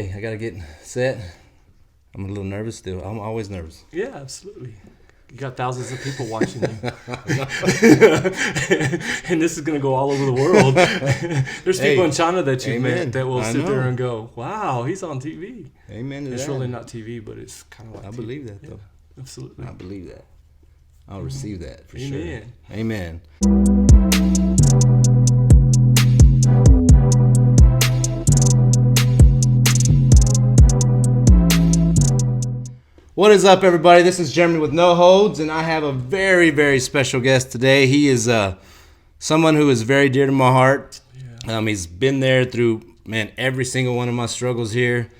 Hey, I gotta get set. I'm a little nervous still. I'm always nervous. Yeah, absolutely. You got thousands of people watching you. And this is going to go all over the world. There's people in China that you've met that will sit there and go, wow, he's on TV. Amen to it's that. really not TV, but it's kind of like I TV. believe that, though. Yeah, absolutely. I believe that. I'll receive that for Amen. sure. Amen. What is up, everybody? This is Jeremy with No Holds, and I have a very, very special guest today. He is someone who is very dear to my heart. Yeah. He's been there through, every single one of my struggles here.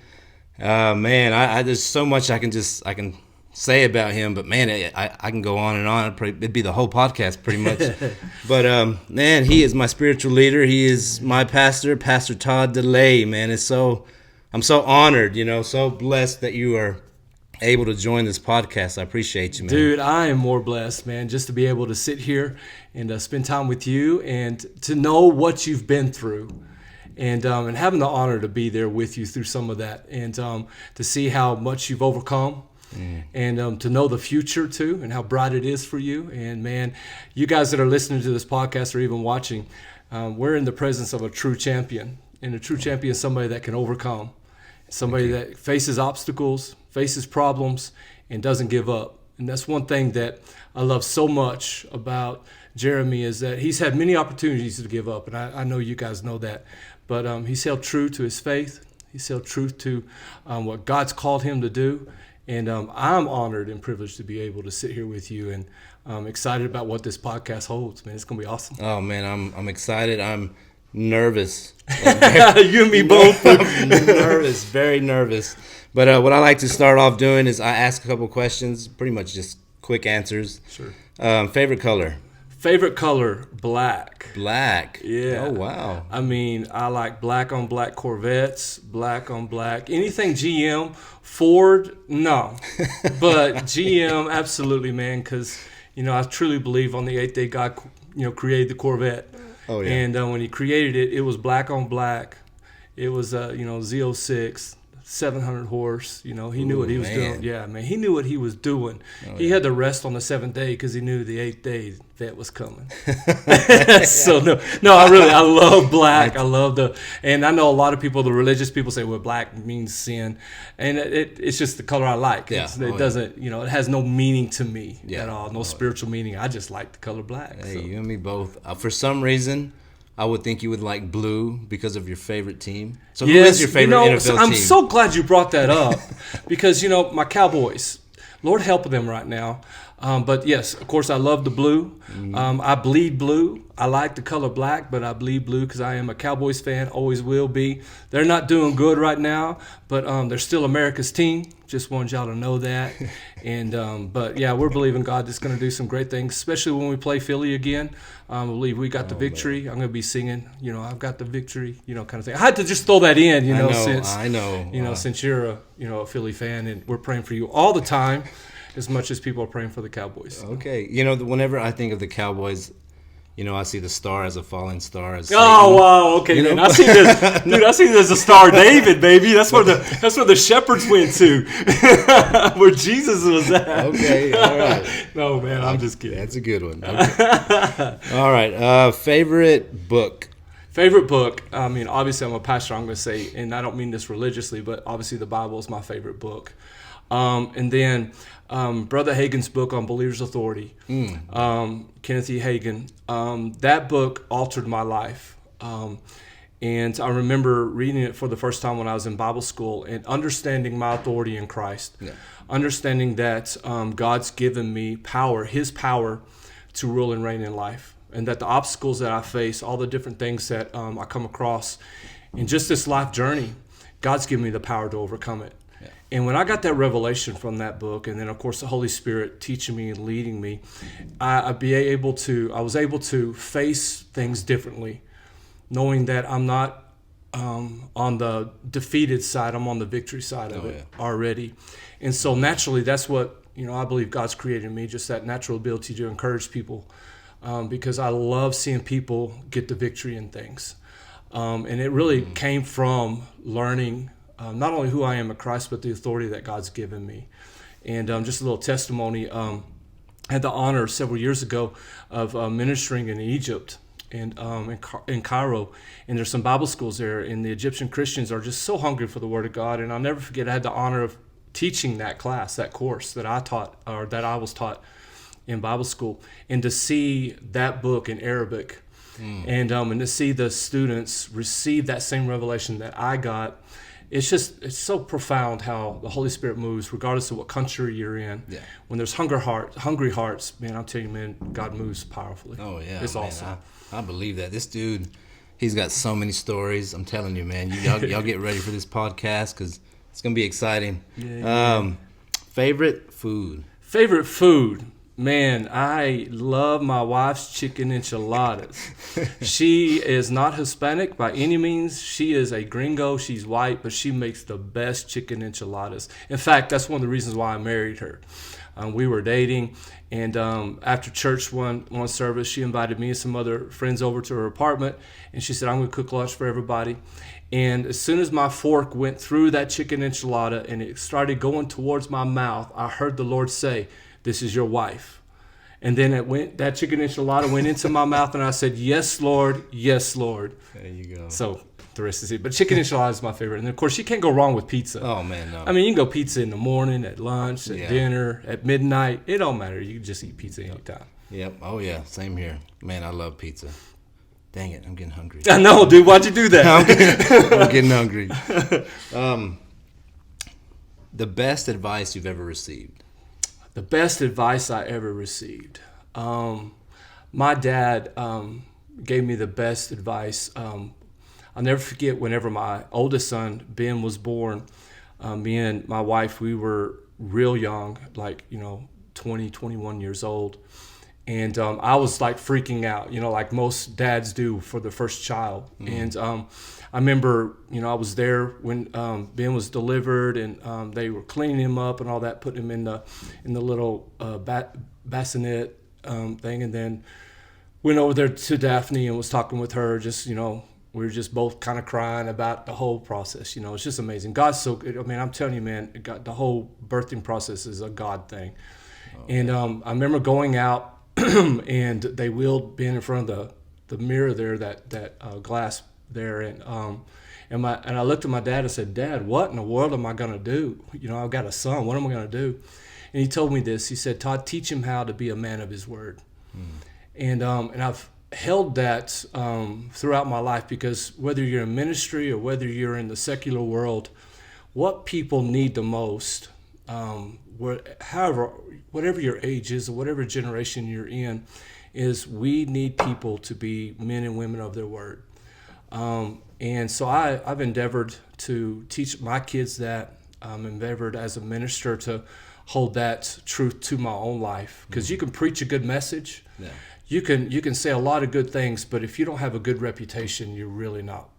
I there's so much I can say about him, but I can go on and on. It'd be the whole podcast pretty much. But he is my spiritual leader. He is my pastor, Pastor Tod Delay. Man, I'm so honored, so blessed that you are able to join this podcast. I appreciate you, man. Dude, I am more blessed, man, just to be able to sit here and spend time with you and to know what you've been through. And having the honor to be there with you through some of that, and to see how much you've overcome, and to know the future too, and how bright it is for you. And man, you guys that are listening to this podcast or even watching, we're in the presence of a true champion. And a true champion is somebody that can overcome, somebody that faces obstacles, faces problems, and doesn't give up. And that's one thing that I love so much about Jeremy, is that he's had many opportunities to give up, and I know you guys know that. But he's held true to his faith. He's held true to what God's called him to do. And I'm honored and privileged to be able to sit here with you, and I'm excited about what this podcast holds, man. It's going to be awesome. Oh, man, I'm excited. I'm nervous. You and me both. I'm nervous, very nervous. But what I like to start off doing is I ask a couple questions, pretty much just quick answers. Sure. Favorite color? Favorite color, black. Black. Yeah. Oh, wow. I mean, I like black on black Corvettes, black on black. Anything GM, Ford, no. But GM, absolutely, man, because, I truly believe on the eighth day God, created the Corvette. Oh, yeah. And when he created it, it was black on black. It was, Z06. 700 horse, he knew what he was doing. Yeah, man, he knew what he was doing. He had to rest on the seventh day because he knew the eighth day that was coming. So I love black. I love and I know a lot of people, the religious people, say, well, black means sin, and it's just the color I like. Yeah. It doesn't, it has no meaning to me at all, no spiritual yeah. meaning. I just like the color black. Hey, you and me both. For some reason, I would think you would like blue because of your favorite team. So who is your favorite NFL team? I'm so glad you brought that up because, my Cowboys, Lord help them right now. But yes, of course, I love the blue. I bleed blue. I like the color black, but I bleed blue because I am a Cowboys fan, always will be. They're not doing good right now, but they're still America's team. Just wanted y'all to know that. And but yeah, we're believing God that's going to do some great things, especially when we play Philly again. I believe we got the victory. Man. I'm going to be singing, I've got the victory, kind of thing. I had to just throw that in, since you're a Philly fan, and we're praying for you all the time, as much as people are praying for the Cowboys. Okay, whenever I think of the Cowboys, I see the star as a falling star. As oh wow, okay, man. I see this, dude. I see this as a Star David, baby. That's where the shepherds went to, where Jesus was at. Okay, all right. No, man, I'm just kidding. That's a good one. Okay. All right. Favorite book. Favorite book. I mean, obviously, I'm a pastor. I'm going to say, and I don't mean this religiously, but obviously, the Bible is my favorite book. And then Brother Hagin's book on Believer's Authority, Kenneth E. Hagin. That book altered my life. And I remember reading it for the first time when I was in Bible school and understanding my authority in Christ, understanding that God's given me power, His power to rule and reign in life, and that the obstacles that I face, all the different things that I come across in just this life journey, God's given me the power to overcome it. And when I got that revelation from that book, and then of course the Holy Spirit teaching me and leading me, I was able to face things differently, knowing that I'm not on the defeated side, I'm on the victory side of it already. And so naturally, that's what I believe God's created in me, just that natural ability to encourage people, because I love seeing people get the victory in things. And it really came from learning not only who I am in Christ, but the authority that God's given me. And just a little testimony. I had the honor several years ago of ministering in Egypt and in Cairo. And there's some Bible schools there. And the Egyptian Christians are just so hungry for the Word of God. And I'll never forget, I had the honor of teaching that class, that course that I taught, or that I was taught in Bible school. And to see that book in Arabic, and to see the students receive that same revelation that I got, it's so profound how the Holy Spirit moves regardless of what country you're in. Yeah. When there's hungry hearts, man, I'm telling you, man, God moves powerfully. Oh yeah, it's man, awesome. I believe that. This dude, he's got so many stories. I'm telling you, man. Y'all get ready for this podcast because it's gonna be exciting. Yeah. Favorite food. Man, I love my wife's chicken enchiladas. She is not Hispanic by any means. She is a gringo. She's white, but she makes the best chicken enchiladas. In fact, that's one of the reasons why I married her. We were dating, and after church one service, she invited me and some other friends over to her apartment, and she said, I'm going to cook lunch for everybody. And as soon as my fork went through that chicken enchilada and it started going towards my mouth, I heard the Lord say, this is your wife. And then that chicken enchilada went into my mouth, and I said, yes, Lord, yes, Lord. There you go. So the rest is it. But chicken enchilada is my favorite. And of course, you can't go wrong with pizza. Oh, man, no. I mean, you can go pizza in the morning, at lunch, at dinner, at midnight. It don't matter. You can just eat pizza anytime. Yep. Oh, yeah. Same here. Man, I love pizza. Dang it. I'm getting hungry. I know, dude. Why'd you do that? I'm getting hungry. The best advice you've ever received. The best advice I ever received. My dad gave me the best advice. I'll never forget whenever my oldest son, Ben, was born. Me and my wife, we were real young, 20, 21 years old. And I was like freaking out, like most dads do for the first child. And I remember, I was there when Ben was delivered, and they were cleaning him up and all that, putting him in the little bassinet thing, and then went over there to Daphne and was talking with her. Just we were just both kind of crying about the whole process. It's just amazing. God's so good. I mean, I'm telling you, man, the whole birthing process is a God thing. Oh, and I remember going out, and they wheeled Ben in front of the mirror there, that glass there, and I looked at my dad and said, Dad, what in the world am I going to do? I've got a son. What am I going to do? And he told me this. He said, Todd, teach him how to be a man of his word. And I've held that throughout my life, because whether you're in ministry or whether you're in the secular world, what people need the most, whatever your age is or whatever generation you're in, is we need people to be men and women of their word. And so I've endeavored to teach my kids that. I'm endeavored as a minister to hold that truth to my own life, because you can preach a good message. Yeah. You can say a lot of good things, but if you don't have a good reputation, you're really not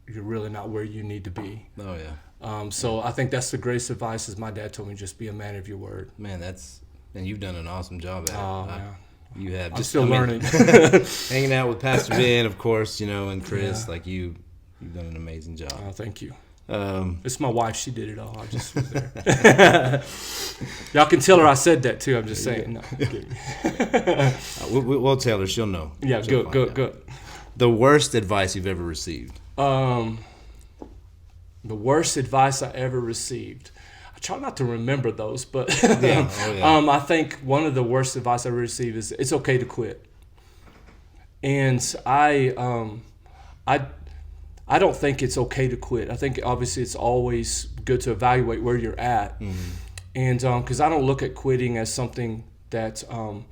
where you need to be. Oh yeah. So I think that's the greatest advice, as my dad told me, just be a man of your word. Man, and you've done an awesome job at it. Yeah. You have. I'm still learning. Hanging out with Pastor Ben, of course, and Chris, you've done an amazing job. Oh, thank you. It's my wife. She did it all. I just was there. Y'all can tell her I said that too. I'm just saying. No, I'm kidding. We'll tell her. She'll know. Yeah, good. The worst advice you've ever received. The worst advice I ever received. I try not to remember those, but I think one of the worst advice I ever received is it's okay to quit. And I don't think it's okay to quit. I think obviously it's always good to evaluate where you're at. Mm-hmm. And because I don't look at quitting as something that's an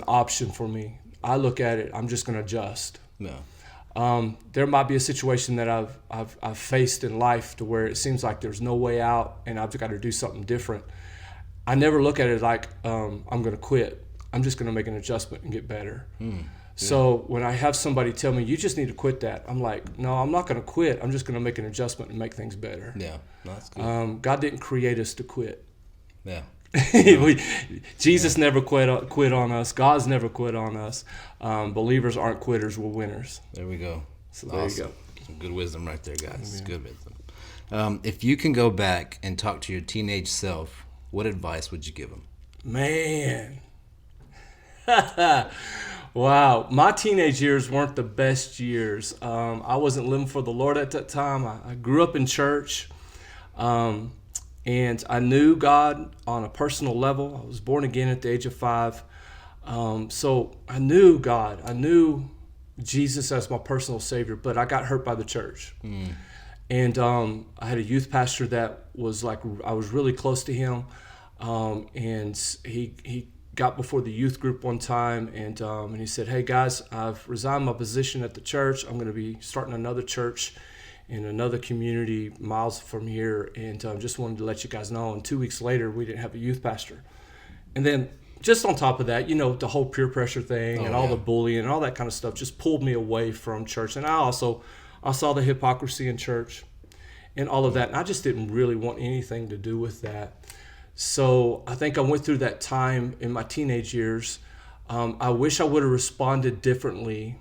option for me. I look at it, I'm just going to adjust. No. There might be a situation that I've faced in life to where it seems like there's no way out and I've got to do something different. I never look at it like I'm going to quit. I'm just going to make an adjustment and get better. So when I have somebody tell me, you just need to quit that, I'm like, no, I'm not going to quit. I'm just going to make an adjustment and make things better. Yeah, that's good. God didn't create us to quit. Yeah. Jesus never quit on us. God's never quit on us. Believers aren't quitters. We're winners. There we go. So there you go. Some good wisdom right there, guys. It's good wisdom. If you can go back and talk to your teenage self, what advice would you give him? Man. Wow. My teenage years weren't the best years. I wasn't living for the Lord at that time. I grew up in church. And I knew God on a personal level. I was born again at the age of 5. So I knew God. I knew Jesus as my personal Savior, but I got hurt by the church. And I had a youth pastor that was like, I was really close to him. And he got before the youth group one time and he said, "Hey guys, I've resigned my position at the church. I'm going to be starting another church in another community miles from here, and just wanted to let you guys know." And 2 weeks later, we didn't have a youth pastor. And then just on top of that, the whole peer pressure thing and all the bullying and all that kind of stuff just pulled me away from church. And I saw the hypocrisy in church and all of that. And I just didn't really want anything to do with that. So I think I went through that time in my teenage years. I wish I would have responded differently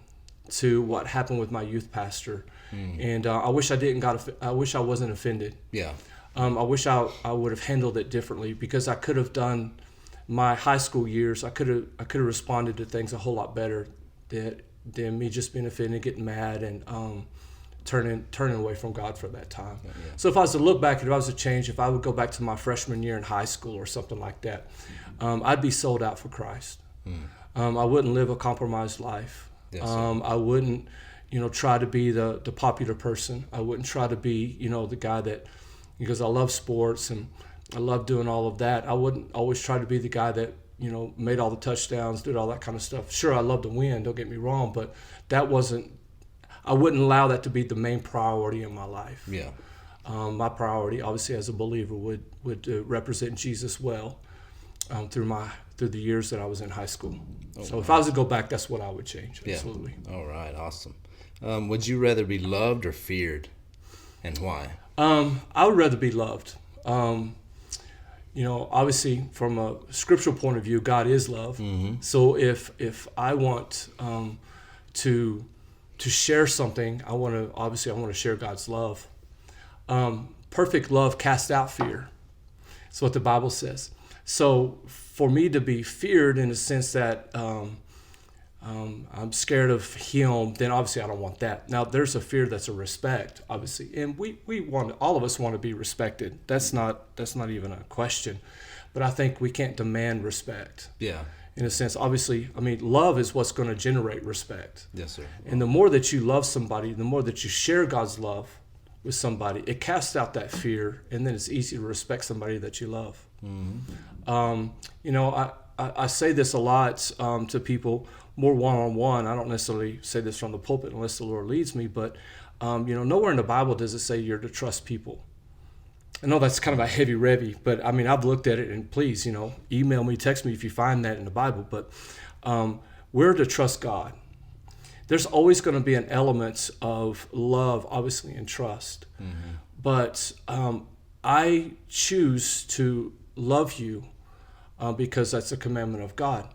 to what happened with my youth pastor. And I wish I wish I wasn't offended. Yeah. I wish I would have handled it differently, because I could have done my high school years. I could have responded to things a whole lot better than me just being offended, getting mad, and turning away from God for that time. Yeah. So if I was to look back, if I was to change, if I would go back to my freshman year in high school or something like that, I'd be sold out for Christ. I wouldn't live a compromised life. Yes, I wouldn't try to be the popular person. I wouldn't try to be, the guy that, because I love sports and I love doing all of that. I wouldn't always try to be the guy that, made all the touchdowns, did all that kind of stuff. Sure, I love to win, don't get me wrong, but I wouldn't allow that to be the main priority in my life. Yeah. My priority, obviously, as a believer, would represent Jesus well through the years that I was in high school. So if I was to go back, that's what I would change. Absolutely. Yeah. All right. Awesome. Would you rather be loved or feared, and why? I would rather be loved. Obviously, from a scriptural point of view, God is love. Mm-hmm. So if I want to share something, I want to share God's love. Perfect love casts out fear. That's what the Bible says. So for me to be feared in the sense that I'm scared of him, then obviously I don't want that. Now there's a fear that's a respect, obviously, and all of us want to be respected. That's not even a question. But I think we can't demand respect. Yeah. In a sense, obviously, love is what's going to generate respect. Yes, sir. And the more that you love somebody, the more that you share God's love with somebody, it casts out that fear, and then it's easy to respect somebody that you love. Mm-hmm. I say this a lot to people, more one-on-one. I don't necessarily say this from the pulpit unless the Lord leads me, but nowhere in the Bible does it say you're to trust people. I know that's kind of a heavy, but I've looked at it, and please, email me, text me if you find that in the Bible. But we're to trust God. There's always going to be an element of love, obviously, and trust. Mm-hmm. But I choose to love you because that's a commandment of God.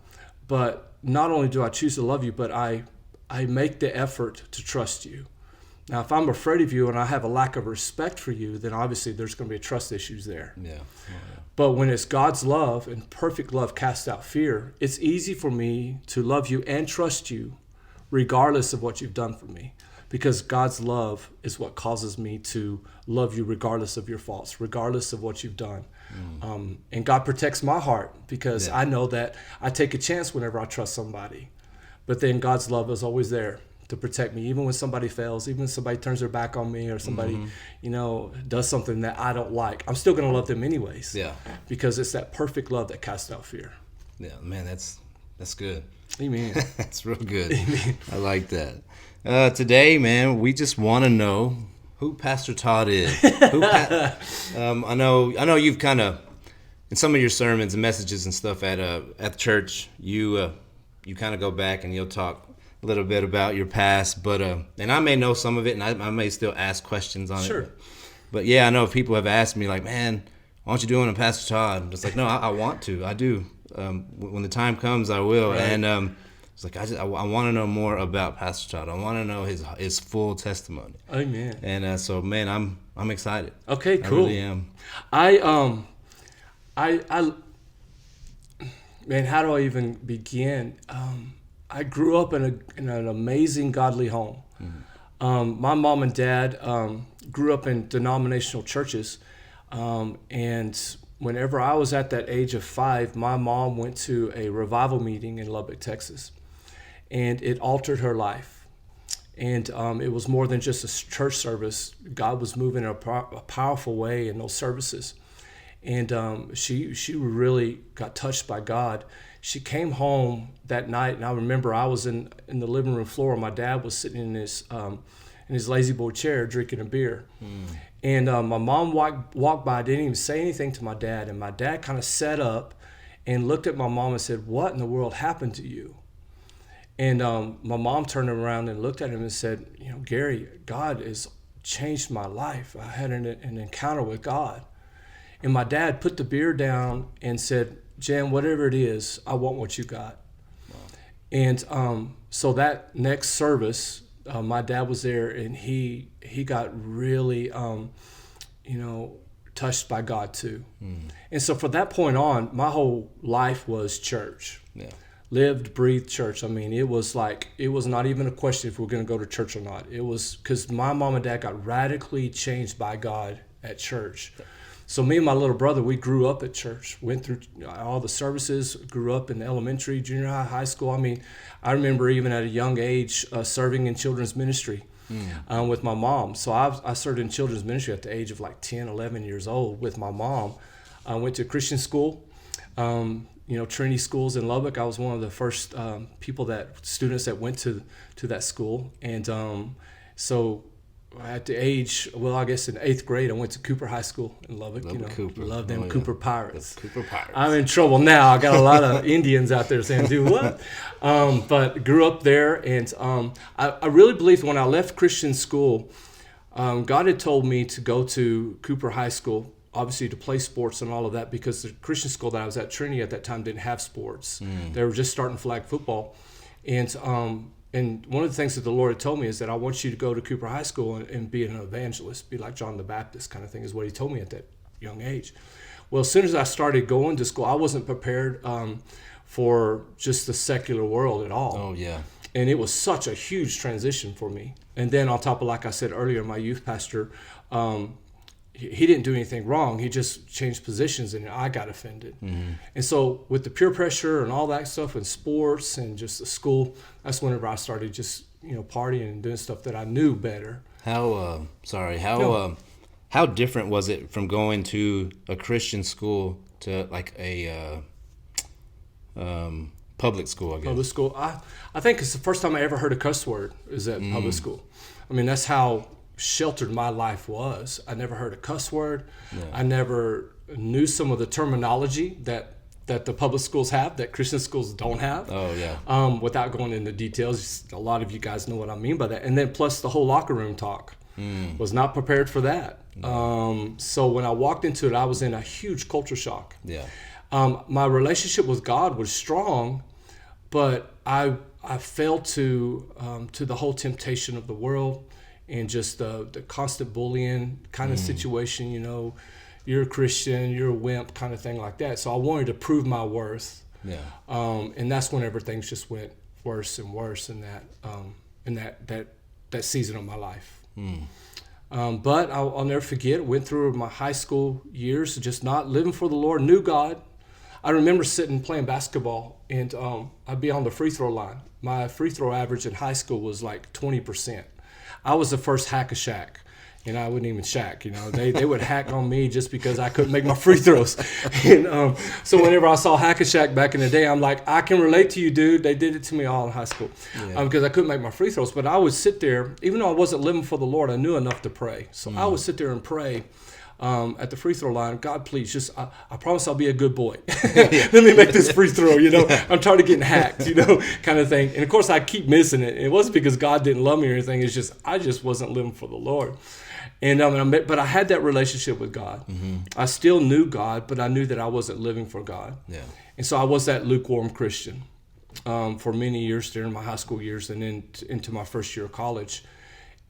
But not only do I choose to love you, but I make the effort to trust you. Now, if I'm afraid of you and I have a lack of respect for you, then obviously there's going to be trust issues there. Yeah. Oh, yeah. But when it's God's love and perfect love casts out fear, it's easy for me to love you and trust you regardless of what you've done for me, because God's love is what causes me to love you regardless of your faults, regardless of what you've done. And God protects my heart because I know that I take a chance whenever I trust somebody. But then God's love is always there to protect me, even when somebody fails, even when somebody turns their back on me or somebody, does something that I don't like. I'm still going to love them anyways. Yeah. Because it's that perfect love that casts out fear. Yeah, man, that's good. Amen. That's real good. Amen. I like that. Today, man, we just want to know who Pastor Tod is. I know you've kind of, in some of your sermons and messages and stuff at church, you kind of go back and you'll talk a little bit about your past, but and I may know some of it, and I may still ask questions on it. Sure. But yeah, I know people have asked me like, man, why don't you do it on Pastor Tod? It's like, no, I want to. I do. When the time comes, I will. Right. And It's like I want to know more about Pastor Tod. I want to know his full testimony. Amen. And so, man, I'm excited. Okay, cool. I really am. I man, how do I even begin? I grew up in an amazing godly home. Mm-hmm. My mom and dad grew up in denominational churches, and whenever I was at that age of 5, my mom went to a revival meeting in Lubbock, Texas, and it altered her life. And it was more than just a church service. God was moving in a powerful way in those services. And she really got touched by God. She came home that night, and I remember I was in the living room floor. My dad was sitting in his lazy boy chair drinking a beer. And my mom walked by, didn't even say anything to my dad. And my dad kind of sat up and looked at my mom and said, "What in the world happened to you?" And my mom turned around and looked at him and said, "Gary, God has changed my life. I had an encounter with God." And my dad put the beer down and said, "Jan, whatever it is, I want what you got." Wow. And so that next service, my dad was there, and he got really, touched by God too. And so from that point on, my whole life was church. Yeah. Lived, breathed church. I mean, it was not even a question if we're going to go to church or not. It was because my mom and dad got radically changed by God at church. So me and my little brother, we grew up at church, went through all the services, grew up in elementary, junior high, high school. I mean, I remember even at a young age serving in children's ministry with my mom. So I served in children's ministry at the age of like 10, 11 years old with my mom. I went to Christian school, Trinity schools in Lubbock. I was one of the first students that went to that school. And so at the age, I guess in 8th grade, I went to Cooper High School in Lubbock. Cooper. Love them Cooper Pirates. The Cooper Pirates. I'm in trouble now. I got a lot of Indians out there saying, "Do what?" But grew up there, and I really believed when I left Christian school, God had told me to go to Cooper High School, obviously to play sports and all of that, because the Christian school that I was at, Trinity, at that time didn't have sports. They were just starting flag football. And one of the things that the Lord had told me is that I want you to go to Cooper High School and be an evangelist, be like John the Baptist kind of thing, is what he told me at that young age. Well, as soon as I started going to school, I wasn't prepared for just the secular world at all. Oh, yeah. And it was such a huge transition for me. And then on top of, like I said earlier, my youth pastor, he didn't do anything wrong. He just changed positions, and I got offended. Mm-hmm. And so with the peer pressure and all that stuff and sports and just the school, that's whenever I started just, partying and doing stuff that I knew better. How different was it from going to a Christian school to like a public school, I guess? Public school. I think it's the first time I ever heard a cuss word is at public school. I mean, that's how sheltered my life was. I never heard a cuss word. Yeah. I never knew some of the terminology that the public schools have that Christian schools don't have. Oh, yeah. Without going into details, a lot of you guys know what I mean by that. And then plus the whole locker room talk. Was not prepared for that. So when I walked into it, I was in a huge culture shock. Yeah. My relationship with God was strong, but I fell to the whole temptation of the world. And just the constant bullying kind of situation, you're a Christian, you're a wimp kind of thing like that. So I wanted to prove my worth. Yeah. And that's whenever things just went worse and worse in that season of my life. But I'll never forget, went through my high school years just not living for the Lord, knew God. I remember sitting playing basketball, and I'd be on the free throw line. My free throw average in high school was like 20%. I was the first hack-a-shack, and I wouldn't even shack. They would hack on me just because I couldn't make my free throws. And so whenever I saw hack-a-shack back in the day, I'm like, I can relate to you, dude. They did it to me all in high school because I couldn't make my free throws. But I would sit there, even though I wasn't living for the Lord, I knew enough to pray. So I would sit there and pray at the free throw line. God, please, just I promise I'll be a good boy. Let me make this free throw. I'm tired of getting hacked. Kind of thing. And of course, I keep missing it. It wasn't because God didn't love me or anything. It's just I just wasn't living for the Lord. And but I had that relationship with God. Mm-hmm. I still knew God, but I knew that I wasn't living for God. Yeah. And so I was that lukewarm Christian. for many years during my high school years and then into my first year of college.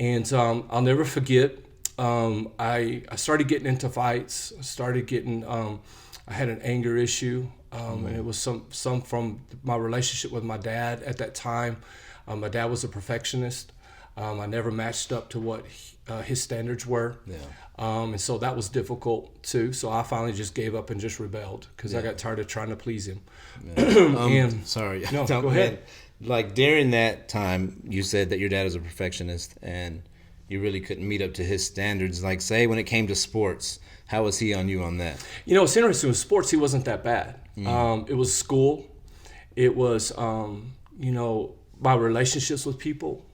And I'll never forget, I started getting into fights. I had an anger issue, and it was some from my relationship with my dad at that time. My dad was a perfectionist. I never matched up to what his standards were. Yeah. And so that was difficult too. So I finally just gave up and just rebelled because I got tired of trying to please him. Yeah. Sorry. No, go ahead. Like during that time, you said that your dad was a perfectionist and you really couldn't meet up to his standards. Like, say, when it came to sports, how was he on you on that? You know, it's interesting. With sports, he wasn't that bad. It was school. It was, my relationships with people,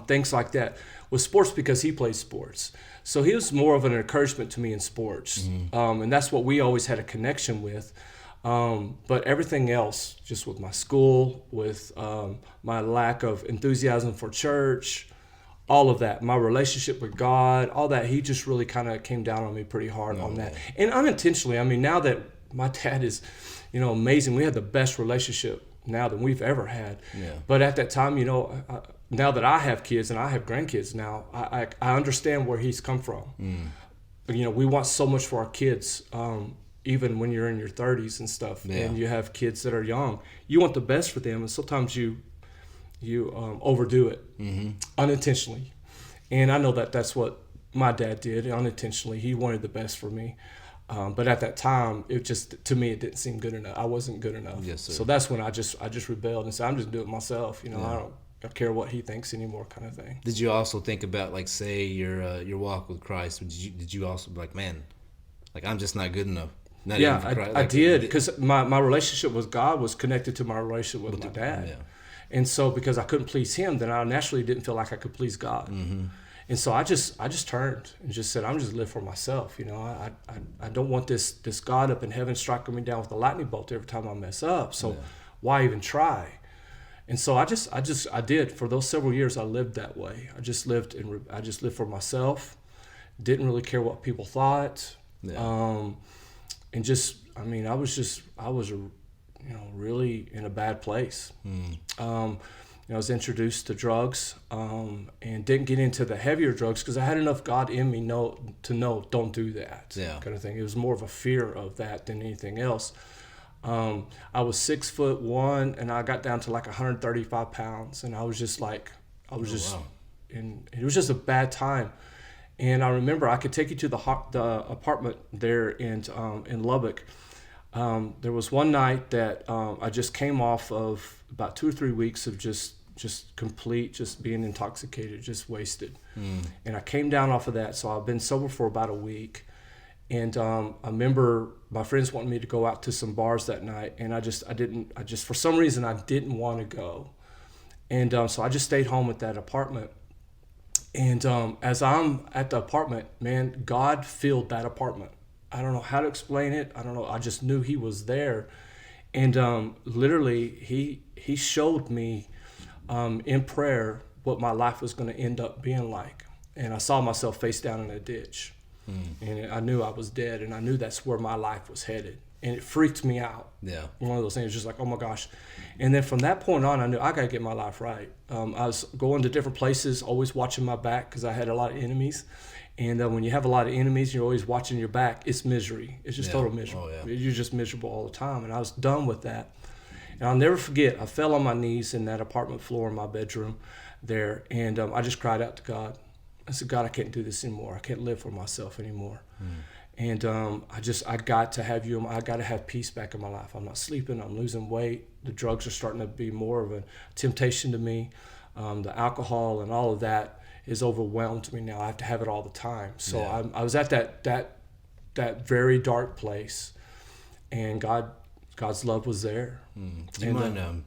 things like that. With sports, because he played sports. So he was more of an encouragement to me in sports. And that's what we always had a connection with. But everything else, just with my school, with my lack of enthusiasm for church, all of that, my relationship with God, all that, he just really kind of came down on me pretty hard on that. And unintentionally, I mean, now that my dad is, amazing, we had the best relationship now than we've ever had. Yeah. But at that time, now that I have kids and I have grandkids now, I understand where he's come from. We want so much for our kids, even when you're in your 30s and stuff, and you have kids that are young. You want the best for them, and sometimes you overdo it unintentionally. And I know that that's what my dad did unintentionally. He wanted the best for me. But at that time, to me, it didn't seem good enough. I wasn't good enough. Yes, sir. So that's when I just rebelled and said, I'm just doing it myself. I don't care what he thinks anymore, kind of thing. Did you also think about, like, say, your walk with Christ? Did you also be like, man, like, I'm just not good enough? Not even for Christ. I did, because my relationship with God was connected to my relationship with my dad. Yeah. And so because I couldn't please him, then I naturally didn't feel like I could please God. And so I just turned and just said, I'm just live for myself. I don't want this God up in heaven striking me down with a lightning bolt every time I mess up. So why even try? And so I did. For those several years, I lived that way. I just lived for myself. Didn't really care what people thought. Yeah. And just, I was really in a bad place. I was introduced to drugs, and didn't get into the heavier drugs because I had enough God in me to know don't do that, kind of thing. It was more of a fear of that than anything else. I was 6'1", and I got down to like 135 pounds, and I was just like, and it was just a bad time. And I remember I could take you to the apartment there in Lubbock. There was one night that I just came off of about 2 or 3 weeks of just being intoxicated, just wasted. And I came down off of that. So I've been sober for about a week. And I remember my friends wanted me to go out to some bars that night. And I just for some reason, I didn't want to go. And so I just stayed home at that apartment. And as I'm at the apartment, man, God filled that apartment. I don't know how to explain it. I don't know. I just knew he was there. And literally, he showed me in prayer what my life was going to end up being like. And I saw myself face down in a ditch. And I knew I was dead, and I knew that's where my life was headed. And it freaked me out. Yeah. One of those things, just like, oh my gosh. And then from that point on, I knew I got to get my life right. I was going to different places, always watching my back because I had a lot of enemies. And when you have a lot of enemies, you're always watching your back. It's misery. It's just total misery. Oh, yeah. You're just miserable all the time. And I was done with that. And I'll never forget, I fell on my knees in that apartment floor in my bedroom there. And I just cried out to God. I said, God, I can't do this anymore. I can't live for myself anymore. And I got to have you. I got to have peace back in my life. I'm not sleeping. I'm losing weight. The drugs are starting to be more of a temptation to me. The alcohol and all of that is overwhelmed me now. I have to have it all the time. So I was at that very dark place, and God's love was there. Do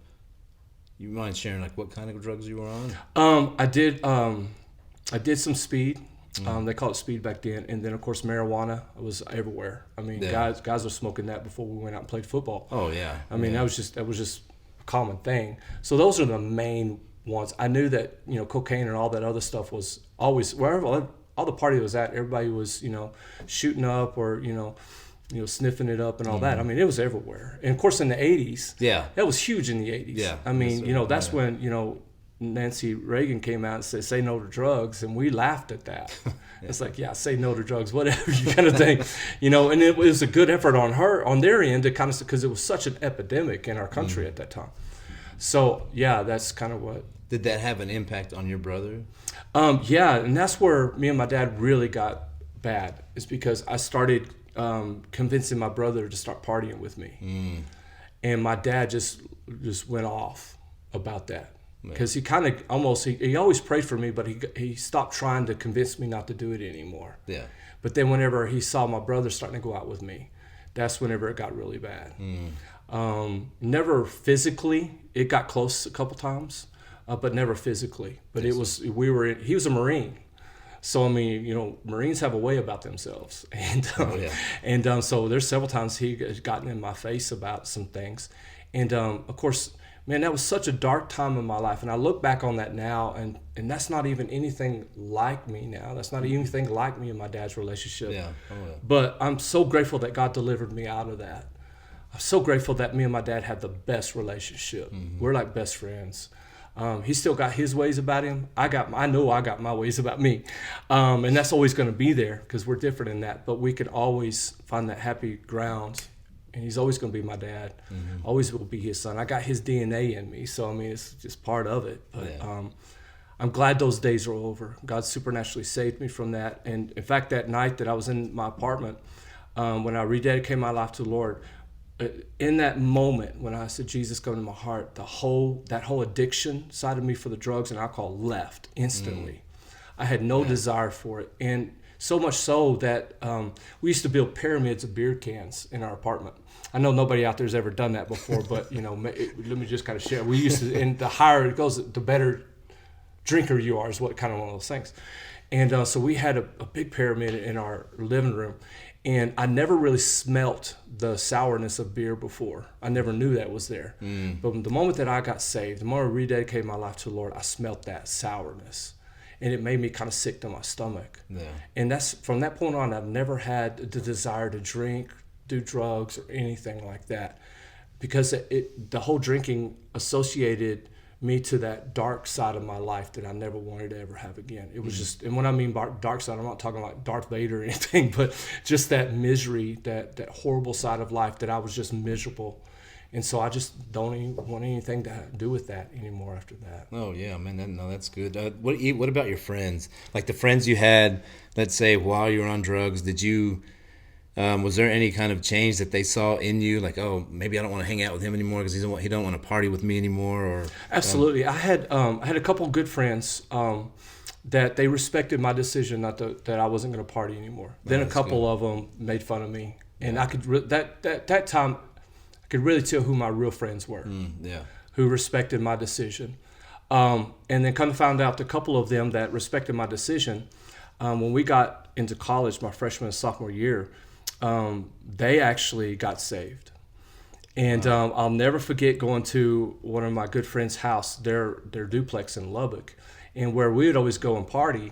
you mind sharing like what kind of drugs you were on? I did some speed. They called it speed back then, and then of course marijuana was everywhere. I mean, guys were smoking that before we went out and played football. Oh yeah. I mean, that was just a common thing. So those are the main ones. I knew that cocaine and all that other stuff was always wherever all the party was at. Everybody was shooting up or sniffing it up and all that. I mean, it was everywhere. And of course, in the 80s, that was huge in the 80s. Yeah. I mean, that's when, Nancy Reagan came out and said, say no to drugs. And we laughed at that. It's like, say no to drugs, whatever, you kind of thing. And it was a good effort on their end to kind of, because it was such an epidemic in our country at that time. So, that's kind of what. Did that have an impact on your brother? And that's where me and my dad really got bad. Is because I started convincing my brother to start partying with me. And my dad just went off about that. Because he kind of almost, he always prayed for me, but he stopped trying to convince me not to do it anymore. Yeah. But then whenever he saw my brother starting to go out with me, that's whenever it got really bad. Never physically, it got close a couple times, but never physically. But he was a Marine. So, I mean, Marines have a way about themselves. And so there's several times he has gotten in my face about some things. And of course, man, that was such a dark time in my life. And I look back on that now, and that's not even anything like me now. That's not anything like me and my dad's relationship. Yeah. But I'm so grateful that God delivered me out of that. I'm so grateful that me and my dad had the best relationship. We're like best friends. He still got his ways about him. I know I got my ways about me. And that's always going to be there because we're different in that. But we can always find that happy ground. And he's always going to be my dad. Always will be his son. I got his DNA in me. So, I mean, it's just part of it. But I'm glad those days are over. God supernaturally saved me from that. And in fact, that night that I was in my apartment, when I rededicated my life to the Lord, in that moment when I said, Jesus, come into my heart, that whole addiction side of me for the drugs and alcohol left instantly. I had no desire for it. And so much so that we used to build pyramids of beer cans in our apartment. I know nobody out there has ever done that before, but let me just kind of share. We used to, and the higher it goes, the better drinker you are is what kind of one of those things. And so we had a big pyramid in our living room, and I never really smelt the sourness of beer before. I never knew that was there. But the moment that I got saved, the moment I rededicated my life to the Lord, I smelt that sourness. And it made me kind of sick to my stomach. Yeah. And that's from that point on, I've never had the desire to drink, do drugs, or anything like that. Because the whole drinking associated me to that dark side of my life that I never wanted to ever have again. It was just, and when I mean dark side, I'm not talking like Darth Vader or anything, but just that misery, that horrible side of life that I was just miserable. And so I just don't even want anything to do with that anymore after that. Oh, yeah, man. That's good. What about your friends? Like the friends you had, let's say, while you were on drugs, did you, was there any kind of change that they saw in you? Like, oh, maybe I don't want to hang out with him anymore because he don't want to party with me anymore? Or Absolutely. I had a couple of good friends that they respected my decision that I wasn't going to party anymore. Then a couple of them made fun of me. And I could, that time, could really tell who my real friends were, who respected my decision. And then kind of found out a couple of them that respected my decision. When we got into college, my freshman and sophomore year, they actually got saved. And I'll never forget going to one of my good friends' house, their duplex in Lubbock, and where we would always go and party.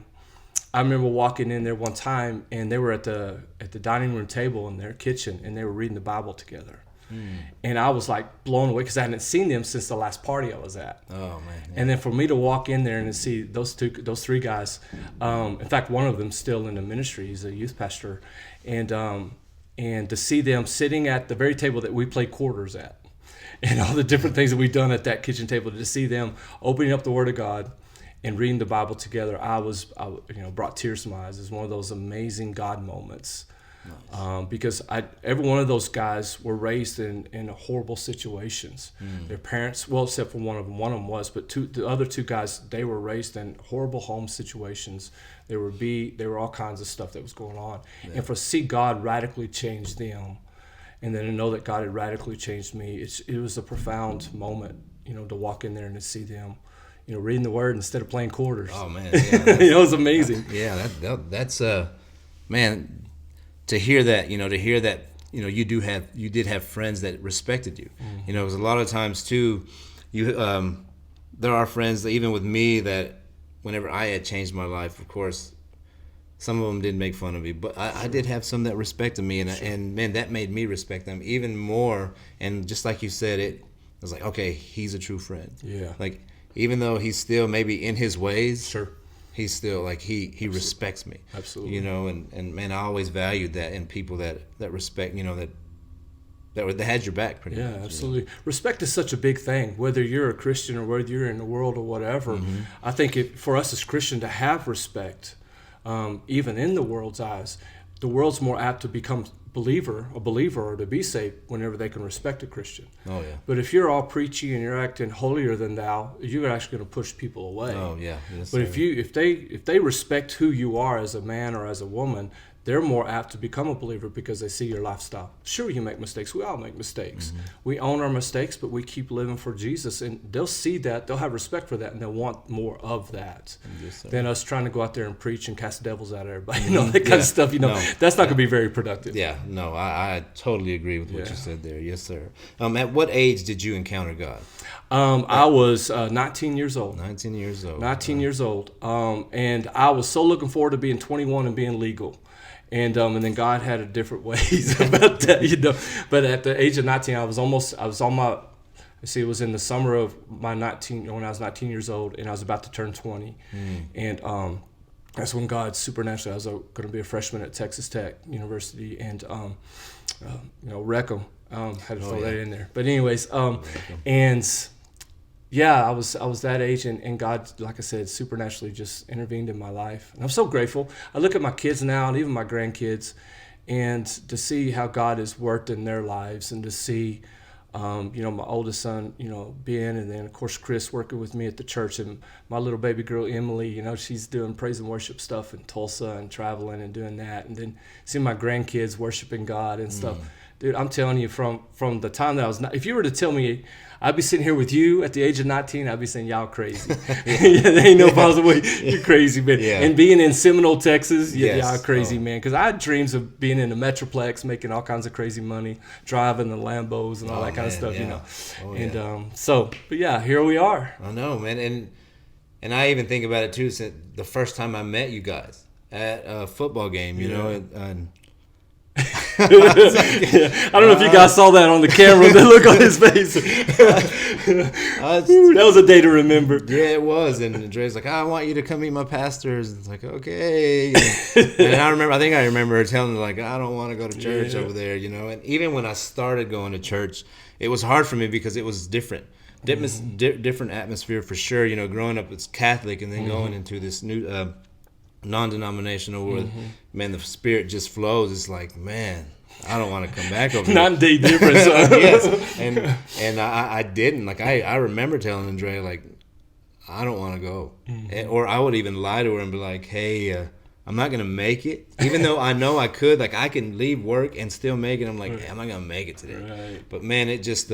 I remember walking in there one time, and they were at the dining room table in their kitchen, and they were reading the Bible together. And I was like blown away because I hadn't seen them since the last party I was at. Oh man! Yeah. And then for me to walk in there and to see those three guys, in fact, one of them's still in the ministry. He's a youth pastor, and to see them sitting at the very table that we play quarters at, and all the different things that we've done at that kitchen table, to see them opening up the Word of God and reading the Bible together, I brought tears to my eyes. It's one of those amazing God moments. Nice. Because every one of those guys were raised in horrible situations. Their parents, well, except for one of them was, but the other two guys, they were raised in horrible home situations. They were all kinds of stuff that was going on. Yeah. And to see God radically change them, and then to know that God had radically changed me, it was a profound moment, to walk in there and to see them, reading the Word instead of playing quarters. Oh man, yeah, it was amazing. That's man. To hear that, you did have friends that respected you. Because a lot of times too, there are friends that, even with me, that whenever I had changed my life, of course, some of them did make fun of me, but I did have some that respected me, and man, that made me respect them even more. And just like you said, it was like, okay, he's a true friend. Yeah. Like, even though he's still maybe in his ways, Sure. he's still like he respects me. Absolutely. You know, and man, I always valued that in people that respect, you know, that had your back pretty much. Yeah, absolutely. You know? Respect is such a big thing, whether you're a Christian or whether you're in the world or whatever. Mm-hmm. I think for us as Christian to have respect, even in the world's eyes, the world's more apt to become a believer or to be saved whenever they can respect a Christian. Oh yeah. But if you're all preachy and you're acting holier than thou, you're actually going to push people away. Oh yeah. Yes, but sir. if they respect who you are as a man or as a woman, they're more apt to become a believer because they see your lifestyle. Sure, you make mistakes. We all make mistakes. Mm-hmm. We own our mistakes, but we keep living for Jesus. And they'll see that. They'll have respect for that, and they'll want more of that than us trying to go out there and preach and cast devils out of everybody. You know, that kind of stuff. You know, that's not going to be very productive. Yeah, no, I totally agree with what you said there. Yes, sir. At what age did you encounter God? I was 19 years old. 19 years old. 19 years old. And I was so looking forward to being 21 and being legal. And then God had a different ways about that, you know. But at the age of 19, I was on my, it was in the summer of my 19, when I was 19 years old, and I was about to turn 20. And that's when God supernaturally, I was going to be a freshman at Texas Tech University, and, Reckham, had to throw that in there. But anyways, yeah, I was that age, and God, like I said, supernaturally just intervened in my life. And I'm so grateful. I look at my kids now and even my grandkids, and to see how God has worked in their lives, and to see, my oldest son, Ben, and then, of course, Chris working with me at the church, and my little baby girl, Emily, she's doing praise and worship stuff in Tulsa and traveling and doing that. And then seeing my grandkids worshiping God and stuff. Dude, I'm telling you, from the time that I was, if you were to tell me, I'd be sitting here with you at the age of 19, I'd be saying, y'all crazy. There ain't no possible way. You're crazy, man. Yeah. And being in Seminole, Texas, y'all crazy, man. Because I had dreams of being in a Metroplex, making all kinds of crazy money, driving the Lambos and all that kind of stuff, but yeah, here we are. I know, man. And I even think about it, too, since the first time I met you guys at a football game, you know, and I don't know if you guys saw that on the camera, the look on his face. That was a day to remember. Yeah, it was. And Dre's like, I want you to come meet my pastors. And it's like, okay. And I remember her telling me, like, I don't want to go to church over there, And even when I started going to church, it was hard for me because it was different. Different atmosphere for sure. Growing up as Catholic and then going into this new non-denominational where, man, the spirit just flows. It's like, man, I don't want to come back over here. Not a day difference. Yes, and I didn't. Like, I remember telling Andrea, like, I don't want to go. Or I would even lie to her and be like, hey, I'm not going to make it. Even though I know I could. Like, I can leave work and still make it. I'm like, hey, I'm not going to make it today. Right. But, man, it just,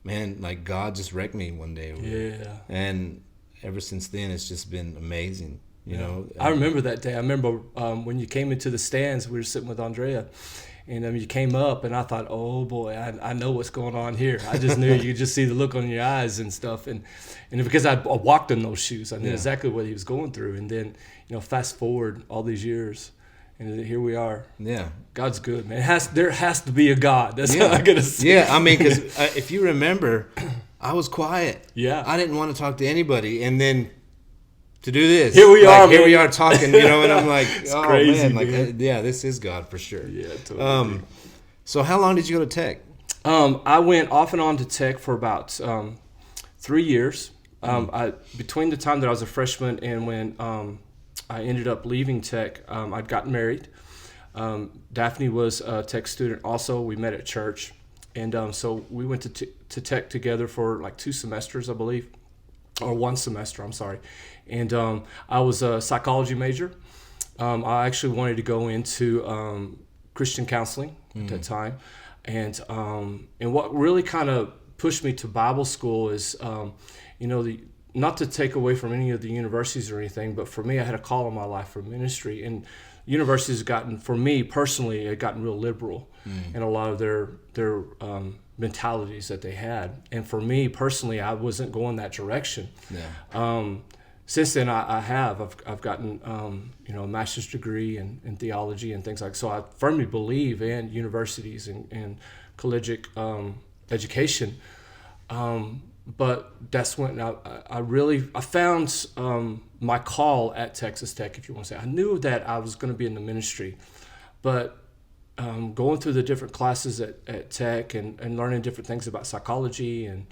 like, God just wrecked me one day. Yeah. And ever since then, it's just been amazing. I remember that day. I remember when you came into the stands, we were sitting with Andrea, and you came up, and I thought, oh boy, I know what's going on here. I just knew you could just see the look on your eyes and stuff, and because I walked in those shoes, I knew exactly what he was going through. And then, fast forward all these years, and here we are. Yeah, God's good, man. There has to be a God. That's how I gotta say. Yeah, I mean, because if you remember, I was quiet. Yeah, I didn't want to talk to anybody, and then to do this. Here we are. Here we are talking, and I'm like, it's crazy, man. This is God for sure. Yeah, totally. So how long did you go to Tech? I went off and on to Tech for about 3 years. Between the time that I was a freshman and when I ended up leaving Tech, I'd gotten married. Daphne was a Tech student also. We met at church. And so we went to Tech together for like 2 semesters, I believe. Or 1 semester, I'm sorry. And I was a psychology major. I actually wanted to go into Christian counseling at that time. And what really kind of pushed me to Bible school is, not to take away from any of the universities or anything, but for me, I had a call in my life for ministry. And universities have gotten, for me personally, had gotten real liberal in a lot of their mentalities that they had. And for me personally, I wasn't going that direction. since then I've gotten a master's degree in theology and things like. So I firmly believe in universities and collegiate education. But that's when I found my call at Texas Tech, if you want to say. I knew that I was going to be in the ministry, but going through the different classes at Tech and learning different things about psychology and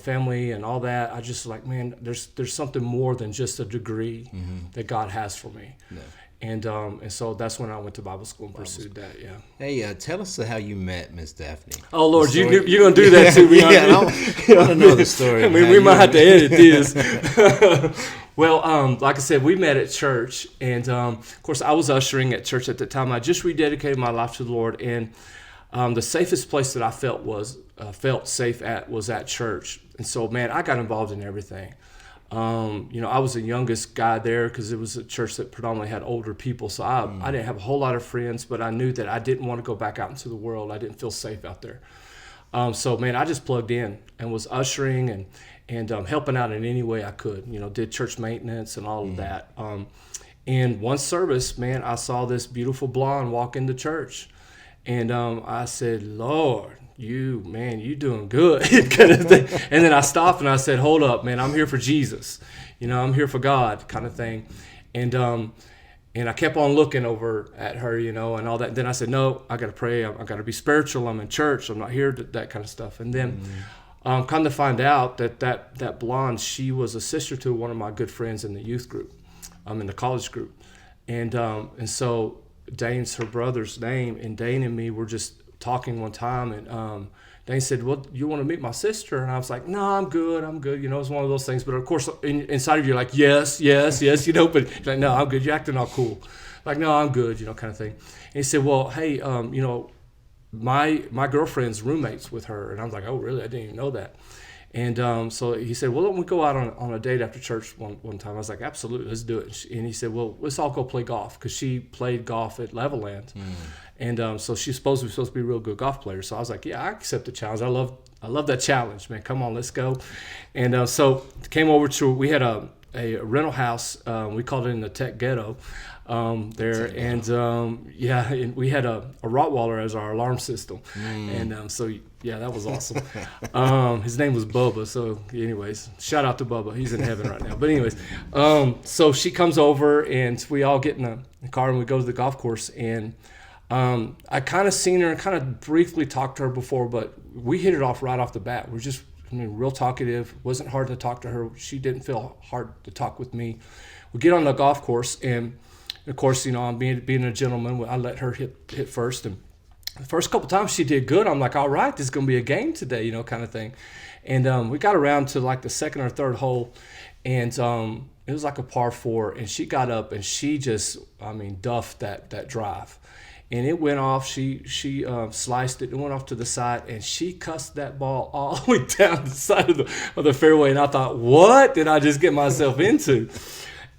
family and all that, I just like, man, there's something more than just a degree that God has for me. Yeah. And so that's when I went to Bible school and pursued that. Yeah. Hey, tell us how you met Miss Daphne. Oh Lord, you're gonna do that to me? Yeah, I want to know the story. I mean, we might have to edit this. Well, like I said, we met at church, and of course, I was ushering at church at the time. I just rededicated my life to the Lord, and the safest place that I felt safe at was at church. And so, man, I got involved in everything. I was the youngest guy there because it was a church that predominantly had older people. So I didn't have a whole lot of friends, but I knew that I didn't want to go back out into the world. I didn't feel safe out there. So, man, I just plugged in and was ushering and helping out in any way I could. Did church maintenance and all of that. In one service, man, I saw this beautiful blonde walk into church. And I said, Lord, you doing good, kind of thing. And then I stopped and I said, hold up, man, I'm here for Jesus. I'm here for God, kind of thing. And I kept on looking over at her, and all that. And then I said, no, I got to pray. I got to be spiritual. I'm in church. I'm not here to that kind of stuff. And then come to find out that blonde, she was a sister to one of my good friends in the youth group, in the college group. And so Dane's her brother's name, and Dane and me were just talking one time, and Dane said, well, you want to meet my sister? And I was like, no, I'm good. It's one of those things. But of course, inside of you, like, yes, but you're like, no, I'm good. You're acting all cool. Like, no, I'm good, kind of thing. And he said, well, hey, my girlfriend's roommates with her. And I was like, oh, really? I didn't even know that. And so he said, well, don't we go out on a date after church one time? I was like, absolutely, let's do it. And he said, well, let's all go play golf, because she played golf at Levelland. And so she's supposed to be a real good golf player. So I was like, yeah, I accept the challenge. I love that challenge, man. Come on, let's go. And so came over we had a rental house. We called it in the Tech Ghetto there. And and we had a Rottweiler as our alarm system. And so, yeah, that was awesome. His name was Bubba. So anyways, shout out to Bubba. He's in heaven right now. But anyways, so she comes over and we all get in the car and we go to the golf course. And I kind of seen her and kind of briefly talked to her before, but we hit it off right off the bat. We're just, real talkative. Wasn't hard to talk to her. She didn't feel hard to talk with me. We get on the golf course, and of course, I'm being a gentleman. I let her hit first, and the first couple times she did good. I'm like, all right, this is gonna be a game today, kind of thing. And we got around to like the second or third hole, and it was like a par 4, and she got up and she just, duffed that drive. And it went off. She sliced it and went off to the side, and she cussed that ball all the way down the side of the fairway. And I thought, what did I just get myself into?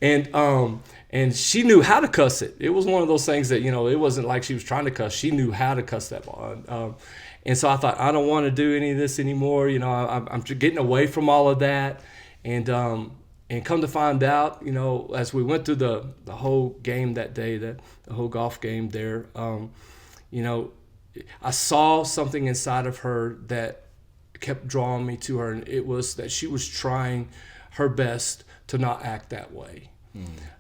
And she knew how to cuss it. It was one of those things that, it wasn't like she was trying to cuss. She knew how to cuss that ball. And so I thought, I don't want to do any of this anymore. I'm getting away from all of that. And come to find out, as we went through the whole game that day, the whole golf game there, I saw something inside of her that kept drawing me to her, and it was that she was trying her best to not act that way.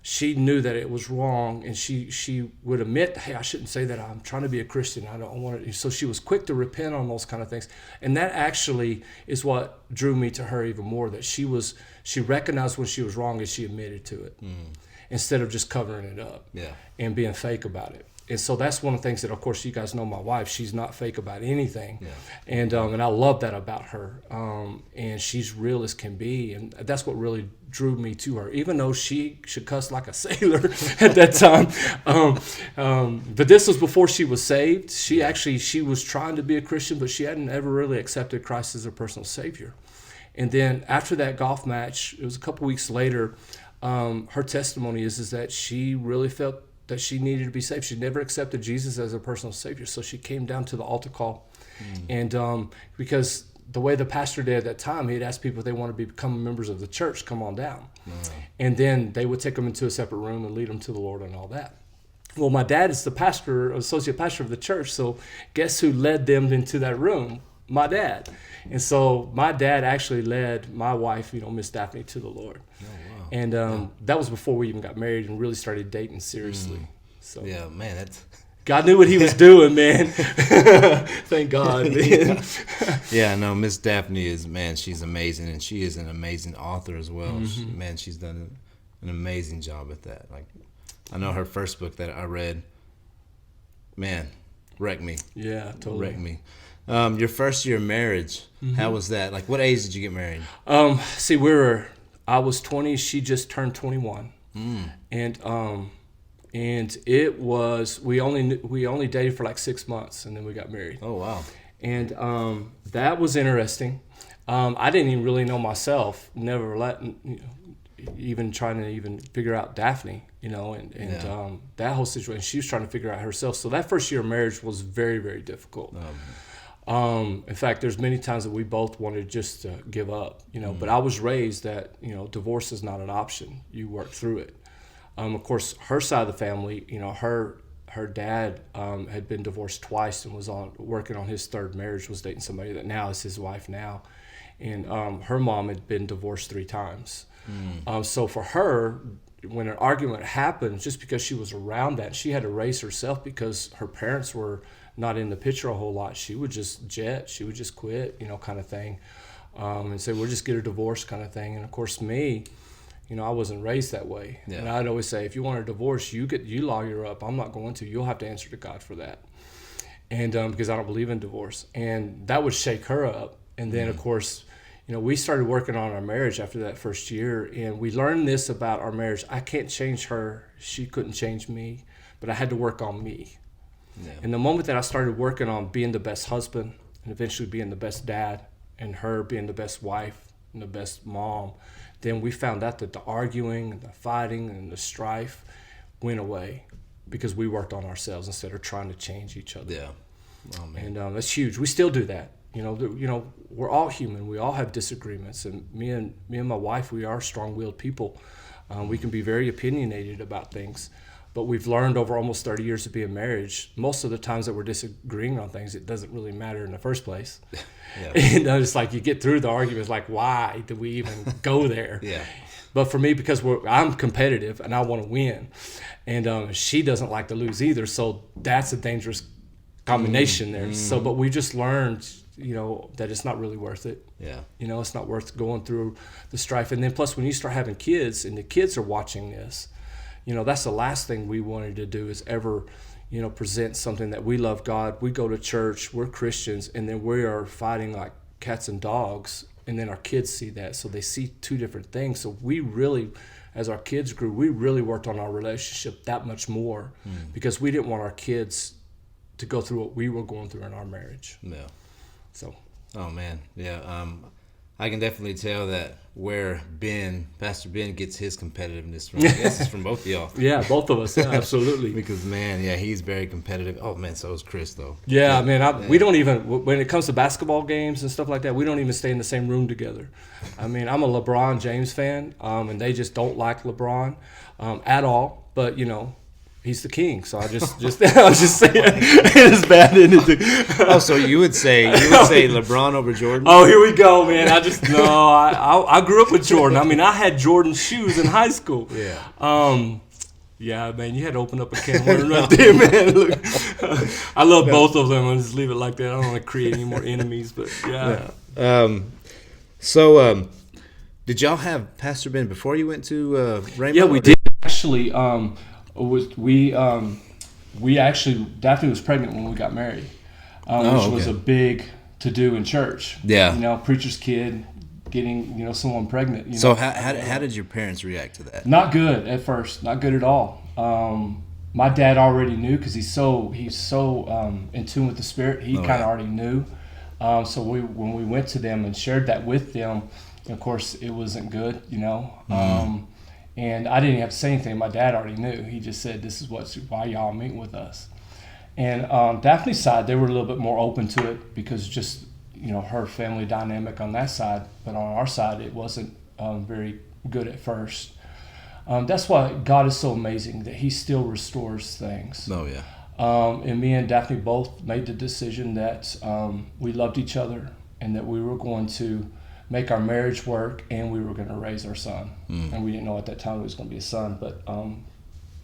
She knew that it was wrong, and she would admit, hey, I shouldn't say that. I'm trying to be a Christian. I don't want to. So she was quick to repent on those kind of things. And that actually is what drew me to her even more, that she recognized when she was wrong and she admitted to it instead of just covering it up and being fake about it. And so that's one of the things that, of course, you guys know my wife. She's not fake about anything. Yeah. And I love that about her. And she's real as can be. And that's what really drew me to her, even though she should cuss like a sailor at that time. But this was before she was saved. She was trying to be a Christian, but she hadn't ever really accepted Christ as her personal Savior. And then after that golf match, it was a couple weeks later, her testimony is that she really felt that she needed to be saved. She never accepted Jesus as her personal Savior. So she came down to the altar call. And because the way the pastor did at that time, he'd ask people if they want to become members of the church, come on down. And then they would take them into a separate room and lead them to the Lord and all that. Well, my dad is the pastor, associate pastor of the church, so guess who led them into that room? My dad. And so my dad actually led my wife, Miss Daphne, to the Lord. Oh, wow. And that was before we even got married and really started dating seriously. So yeah, man, that's... God knew what he was doing, man. Thank God, man. Yeah, no, Miss Daphne is, man, she's amazing, and she is an amazing author as well. Mm-hmm. She's done an amazing job at that. Like, I know her first book that I read, man, wrecked me. Yeah, totally. Wrecked me. Your first year of marriage, how was that? Like, what age did you get married? See, I was 20, she just turned 21. And it was, we only dated for like 6 months, and then we got married. Oh, wow. And that was interesting. I didn't even really know myself, even trying to even figure out Daphne, that whole situation. She was trying to figure out herself. So that first year of marriage was very, very difficult. In fact, there's many times that we both wanted just to give up, but I was raised that, divorce is not an option. You work through it. Of course, her side of the family, her dad had been divorced twice and was working on his third marriage, was dating somebody that now is his wife now. And her mom had been divorced 3 times. So for her, when an argument happened, just because she was around that, she had to raise herself because her parents were not in the picture a whole lot. She would just she would just quit, kind of thing, and say, we'll just get a divorce kind of thing. And of course, me, I wasn't raised that way. Yeah. And I'd always say, if you want a divorce, you lawyer up. I'm not going to. You'll have to answer to God for that. And because I don't believe in divorce. And that would shake her up. And then, of course, we started working on our marriage after that first year. And we learned this about our marriage. I can't change her. She couldn't change me. But I had to work on me. Yeah. And the moment that I started working on being the best husband and eventually being the best dad and her being the best wife and the best mom, then we found out that the arguing and the fighting and the strife went away because we worked on ourselves instead of trying to change each other. Yeah. Oh, man. And that's huge. We still do that. We're all human. We all have disagreements. And me and my wife, we are strong-willed people. We can be very opinionated about things. But we've learned over almost 30 years of being married, most of the times that we're disagreeing on things, it doesn't really matter in the first place. Yeah. It's like you get through the arguments, like, why did we even go there? Yeah. But for me, because I'm competitive and I want to win, and she doesn't like to lose either, so that's a dangerous combination there. So, but we just learned, that it's not really worth it. Yeah. It's not worth going through the strife. And then plus, when you start having kids and the kids are watching this, that's the last thing we wanted to do is ever, present something that we love God, we go to church, we're Christians, and then we are fighting like cats and dogs, and then our kids see that, so they see 2 different things. So we really, as our kids grew, we really worked on our relationship that much more because we didn't want our kids to go through what we were going through in our marriage. Yeah. So. Oh, man. Yeah. I can definitely tell that where Pastor Ben gets his competitiveness from. I guess it's from both of y'all. Yeah, both of us. Yeah, absolutely. Because, man, yeah, he's very competitive. Oh, man, so is Chris, though. Yeah, man, we don't even, when it comes to basketball games and stuff like that, we don't even stay in the same room together. I mean, I'm a LeBron James fan, and they just don't like LeBron at all. But, he's the king, so I was just saying it's bad anything. Oh, so you would say LeBron over Jordan? Oh, here we go, man. I grew up with Jordan. I mean, I had Jordan shoes in high school. Yeah. Yeah, man, you had to open up a can of worms right there, man. Look, I love both of them. I'll just leave it like that. I don't want to create any more enemies, but yeah. So, did y'all have Pastor Ben before you went to Rainbow? Yeah, we did actually. We actually, Daphne was pregnant when we got married, which was a big to do in church. Yeah, preacher's kid getting someone pregnant. So how did your parents react to that? Not good at first, not good at all. My dad already knew because he's so in tune with the Spirit. He kind of already knew. So when we went to them and shared that with them, of course it wasn't good, And I didn't have to say anything. My dad already knew. He just said, "This is why y'all meet with us." And Daphne's side, they were a little bit more open to it because just her family dynamic on that side, but on our side, it wasn't very good at first. That's why God is so amazing, that he still restores things. Oh, yeah. And me and Daphne both made the decision that we loved each other and that we were going to make our marriage work and we were going to raise our son. And we didn't know at that time it was going to be a son, but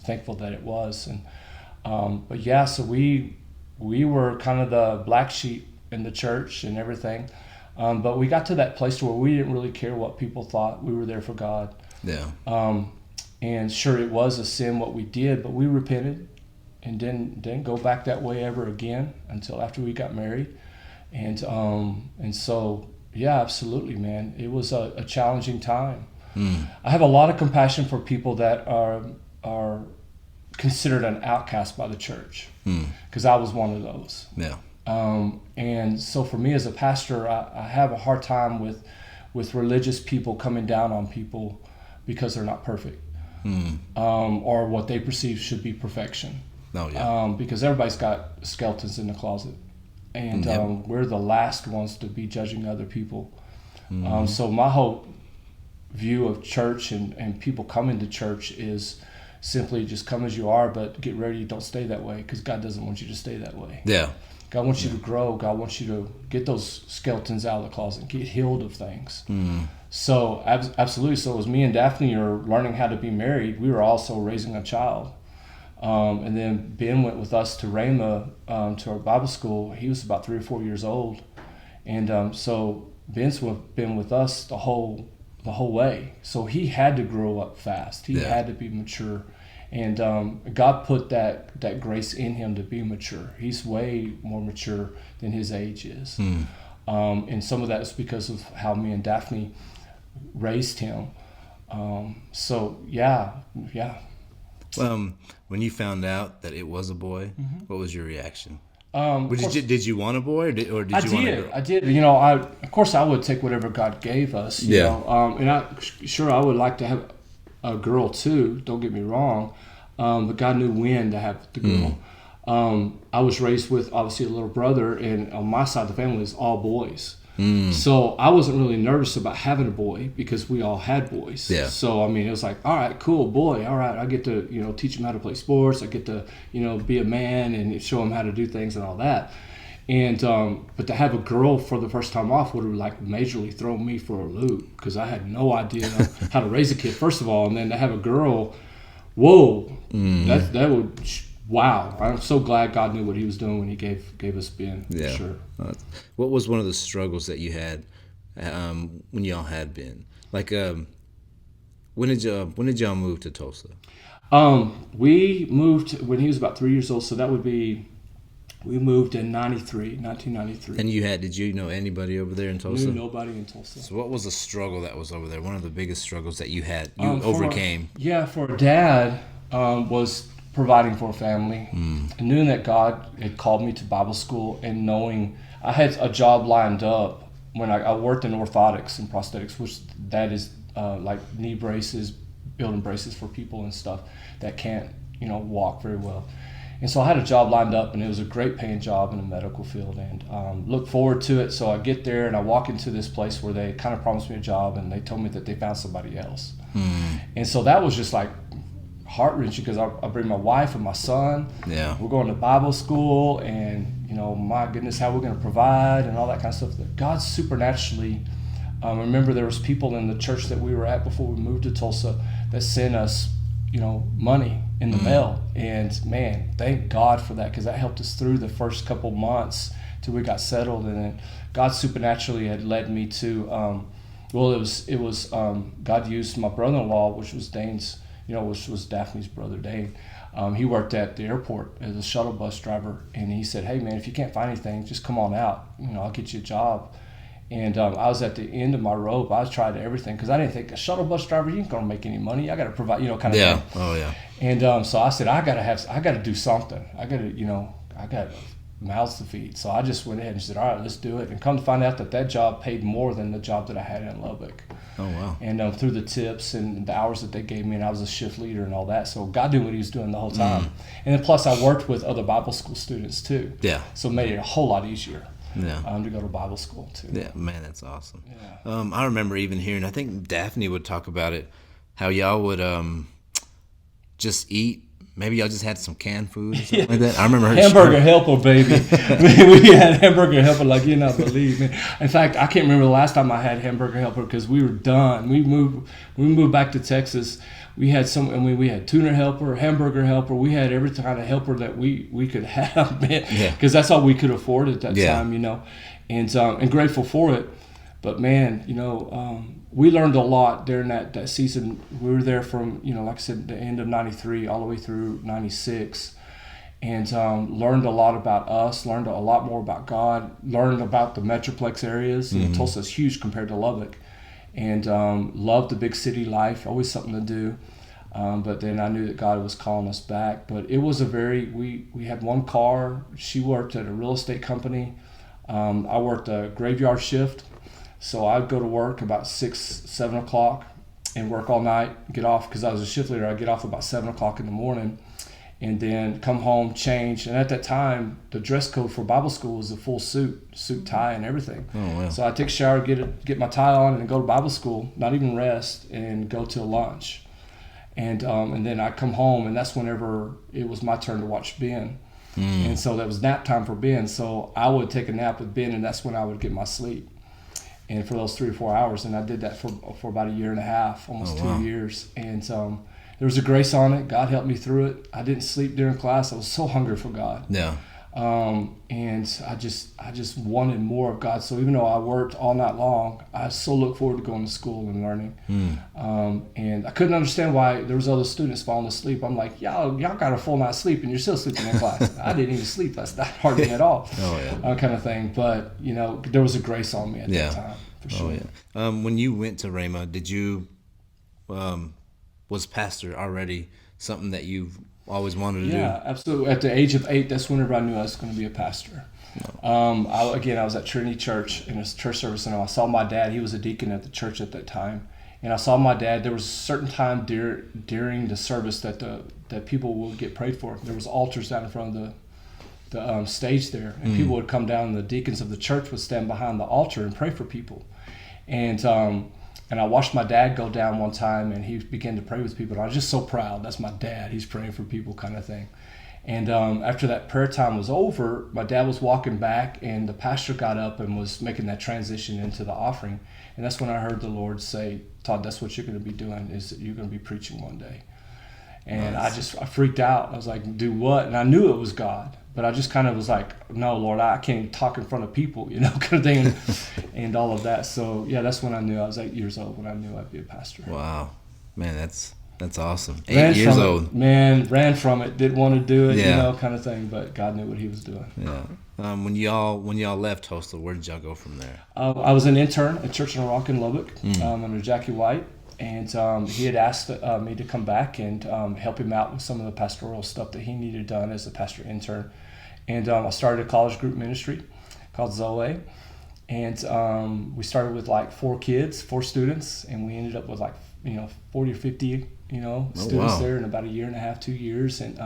thankful that it was. And but yeah, so we were kind of the black sheep in the church and everything. But we got to that place where we didn't really care what people thought. We were there for God. Yeah. And sure, it was a sin what we did, but we repented and didn't go back that way ever again until after we got married. And so, yeah, absolutely, man. It was a challenging time. I have a lot of compassion for people that are considered an outcast by the church, because I was one of those. Yeah. And so for me as a pastor, I have a hard time with religious people coming down on people because they're not perfect, or what they perceive should be perfection. Oh, yeah. Because everybody's got skeletons in the closet, and we're the last ones to be judging other people. So my whole view of church and people coming to church is simply just come as you are, but get ready, don't stay that way, because God doesn't want you to stay that way. Yeah. God wants you to grow. God wants you to get those skeletons out of the closet, get healed of things. So absolutely. So as me and Daphne are learning how to be married, we were also raising a child. And then Ben went with us to Rhema, to our Bible school. He was about 3 or 4 years old. And so Ben's been with us the whole way. So he had to grow up fast. He had to be mature. And God put that grace in him to be mature. He's way more mature than his age is. And some of that is because of how me and Daphne raised him. So, yeah. When you found out that it was a boy, what was your reaction? Did you want a boy or did you want a girl? I did. You know, of course I would take whatever God gave us. You know? And I would like to have a girl too. Don't get me wrong, but God knew when to have the girl. I was raised with obviously a little brother, and on my side of the family is all boys. So I wasn't really nervous about having a boy because we all had boys. Yeah. So I mean, it was like, all right, cool, boy. All right, I get to teach him how to play sports. I get to be a man and show him how to do things and all that. And but to have a girl for the first time off would have like majorly thrown me for a loop, because I had no idea how to raise a kid, first of all, and then to have a girl, whoa, that would. Wow, I'm so glad God knew what he was doing when he gave us Ben. Yeah. For sure. What was one of the struggles that you had when y'all had Ben? Like, when did y'all move to Tulsa? We moved when he was about 3 years old, so that would be, we moved in 1993. And did you know anybody over there in Tulsa? Knew nobody in Tulsa. So what was the struggle that was over there? One of the biggest struggles that you overcame? For Dad, was providing for a family, and knowing that God had called me to Bible school, and knowing I had a job lined up when I worked in orthotics and prosthetics, which that is like knee braces, building braces for people and stuff that can't walk very well. And so I had a job lined up, and it was a great paying job in the medical field, and looked forward to it. So I get there and I walk into this place where they kind of promised me a job, and they told me that they found somebody else. And so that was just like heart-wrenching, because I bring my wife and my son. Yeah. We're going to Bible school, and my goodness, how we're going to provide and all that kind of stuff. That God supernaturally, I remember there was people in the church that we were at before we moved to Tulsa that sent us money in the mail, and man, thank God for that, because that helped us through the first couple months till we got settled. And then God supernaturally had led me to it was God used my brother-in-law, which was Dane's, which was Daphne's brother, Dane. He worked at the airport as a shuttle bus driver, and he said, hey man, if you can't find anything, just come on out, I'll get you a job. And I was at the end of my rope. I tried everything, because I didn't think a shuttle bus driver, you ain't gonna make any money. I gotta provide, kind of thing. Oh yeah. And so I said, I gotta do something. I got mouths to feed. So I just went ahead and said, all right, let's do it. And come to find out that job paid more than the job that I had in Lubbock. Oh, wow. And through the tips and the hours that they gave me, and I was a shift leader and all that. So God knew what he was doing the whole time. And then plus I worked with other Bible school students too. Yeah. So it made it a whole lot easier. to go to Bible school too. Yeah, man, that's awesome. Yeah. I remember even hearing, I think Daphne would talk about it, how y'all would just eat. Maybe y'all just had some canned food or something like that. I remember her Hamburger Helper, baby. We had Hamburger Helper like you not believe me. In fact, I can't remember the last time I had Hamburger Helper because we were done. We moved back to Texas. We had we had Tuna Helper, Hamburger Helper. We had every kind of helper that we could have, man. Because that's all we could afford at that time, and grateful for it. But man, we learned a lot during that season. We were there from, like I said, the end of '93 all the way through '96, and learned a lot about us, learned a lot more about God, learned about the Metroplex areas. Tulsa is huge compared to Lubbock, and loved the big city life, always something to do. But then I knew that God was calling us back. But it was we had one car. She worked at a real estate company. I worked a graveyard shift. So I'd go to work about 6, 7 o'clock and work all night, get off, because I was a shift leader. I'd get off about 7 o'clock in the morning and then come home, change. And at that time, the dress code for Bible school was a full suit, tie and everything. Oh, wow. So I'd take a shower, get my tie on and go to Bible school, not even rest, and go till lunch. And then I'd come home, and that's whenever it was my turn to watch Ben. And so that was nap time for Ben. So I would take a nap with Ben, and that's when I would get my sleep. And for those 3 or 4 hours, and I did that for about a year and a half, almost 2 years. And there was a grace on it. God helped me through it. I didn't sleep during class. I was so hungry for God. Yeah. And I just wanted more of God. So even though I worked all night long, I so look forward to going to school and learning. And I couldn't understand why there was other students falling asleep. I'm like, y'all got a full night's sleep and you're still sleeping in class. I didn't even sleep last night, hardly at all. Kind of thing. But there was a grace on me at that time, for sure. When you went to Rhema, did you was pastor already something that you've always wanted to do? Yeah, absolutely. At the age of 8, that's whenever I knew I was going to be a pastor. I was at Trinity Church in a church service, and I saw my dad. He was a deacon at the church at that time, and I saw my dad. There was a certain time during the service that people would get prayed for. There was altars down in front of the stage there, and people would come down, and the deacons of the church would stand behind the altar and pray for people. And I watched my dad go down one time, and he began to pray with people. And I was just so proud. That's my dad. He's praying for people, kind of thing. And after that prayer time was over, my dad was walking back, and the pastor got up and was making that transition into the offering. And that's when I heard the Lord say, "Todd, that's what you're going to be doing, is that you're going to be preaching one day." And nice. I freaked out. I was like, "Do what?" And I knew it was God. But I just kind of was like, "No, Lord, I can't even talk in front of people," kind of thing, and all of that. So, yeah, that's when I knew. I was 8 years old when I knew I'd be a pastor. Wow. Man, that's awesome. 8 years old. Man, ran from it, didn't want to do it, kind of thing, but God knew what he was doing. Yeah. When y'all left Tulsa, where did y'all go from there? I was an intern at Church on the Rock in Lubbock under Jackie White. And he had asked me to come back and help him out with some of the pastoral stuff that he needed done as a pastor intern. And I started a college group ministry called Zoe. And we started with like 4 students, and we ended up with 40 or 50, students there in about a year and a half, 2 years. And